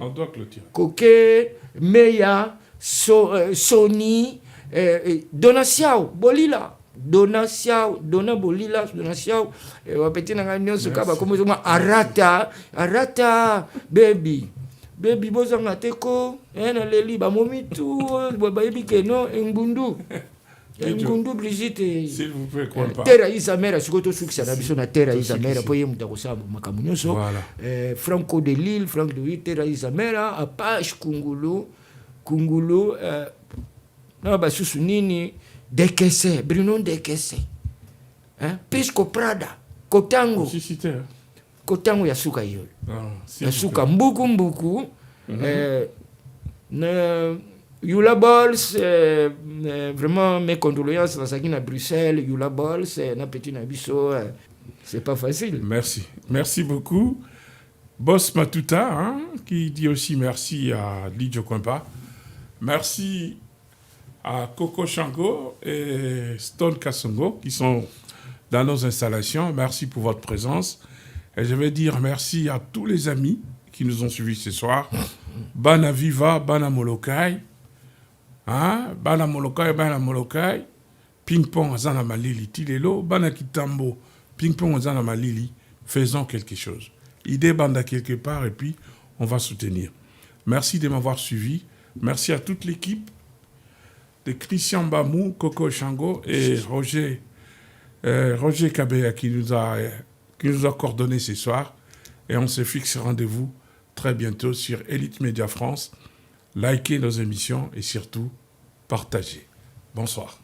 Coquet Meya Sony Donatiao Bolila Dona Bolila, petit Arata, baby, bozanga teko, leli, momi tout, baby keno, Ngundu Brigitte. S'il vous plaît, quoi pas. Terra Isamera, je suis sûr que c'est la Terra Isamera, pour y Makamunyoso. Franco de Lille, Franco de Lille, Terra Isamera, Apache Kungulu, sous Nini. Dekese, Bruno Dekese. Pisco Prada, Kotango. Kotango Yasuka Yol. Yasuka Mbuku. Yula Balls, vraiment mes condoléances dans Sakina Bruxelles, Yula Balls, na petit Nabiso, c'est pas facile. Merci beaucoup. Boss Matuta, qui dit aussi merci à Lidjo Kwempa. Merci à Coco Chango et Stone Kassongo qui sont dans nos installations. Merci pour votre présence. Et je vais dire merci à tous les amis qui nous ont suivis ce soir. Bana Viva, Bana Molokai. Bana Molokai. Ping-pong, Zana Malili. Tilelo, Bana Kitambo. Ping-pong, Zana Malili. Faisons quelque chose. Idée Banda quelque part et puis on va soutenir. Merci de m'avoir suivi. Merci à toute l'équipe de Christian Bamou, Coco Chango et Roger Kabea qui nous a coordonné ce soir. Et on se fixe rendez-vous très bientôt sur Elite Media France likez nos émissions et surtout partagez. Bonsoir.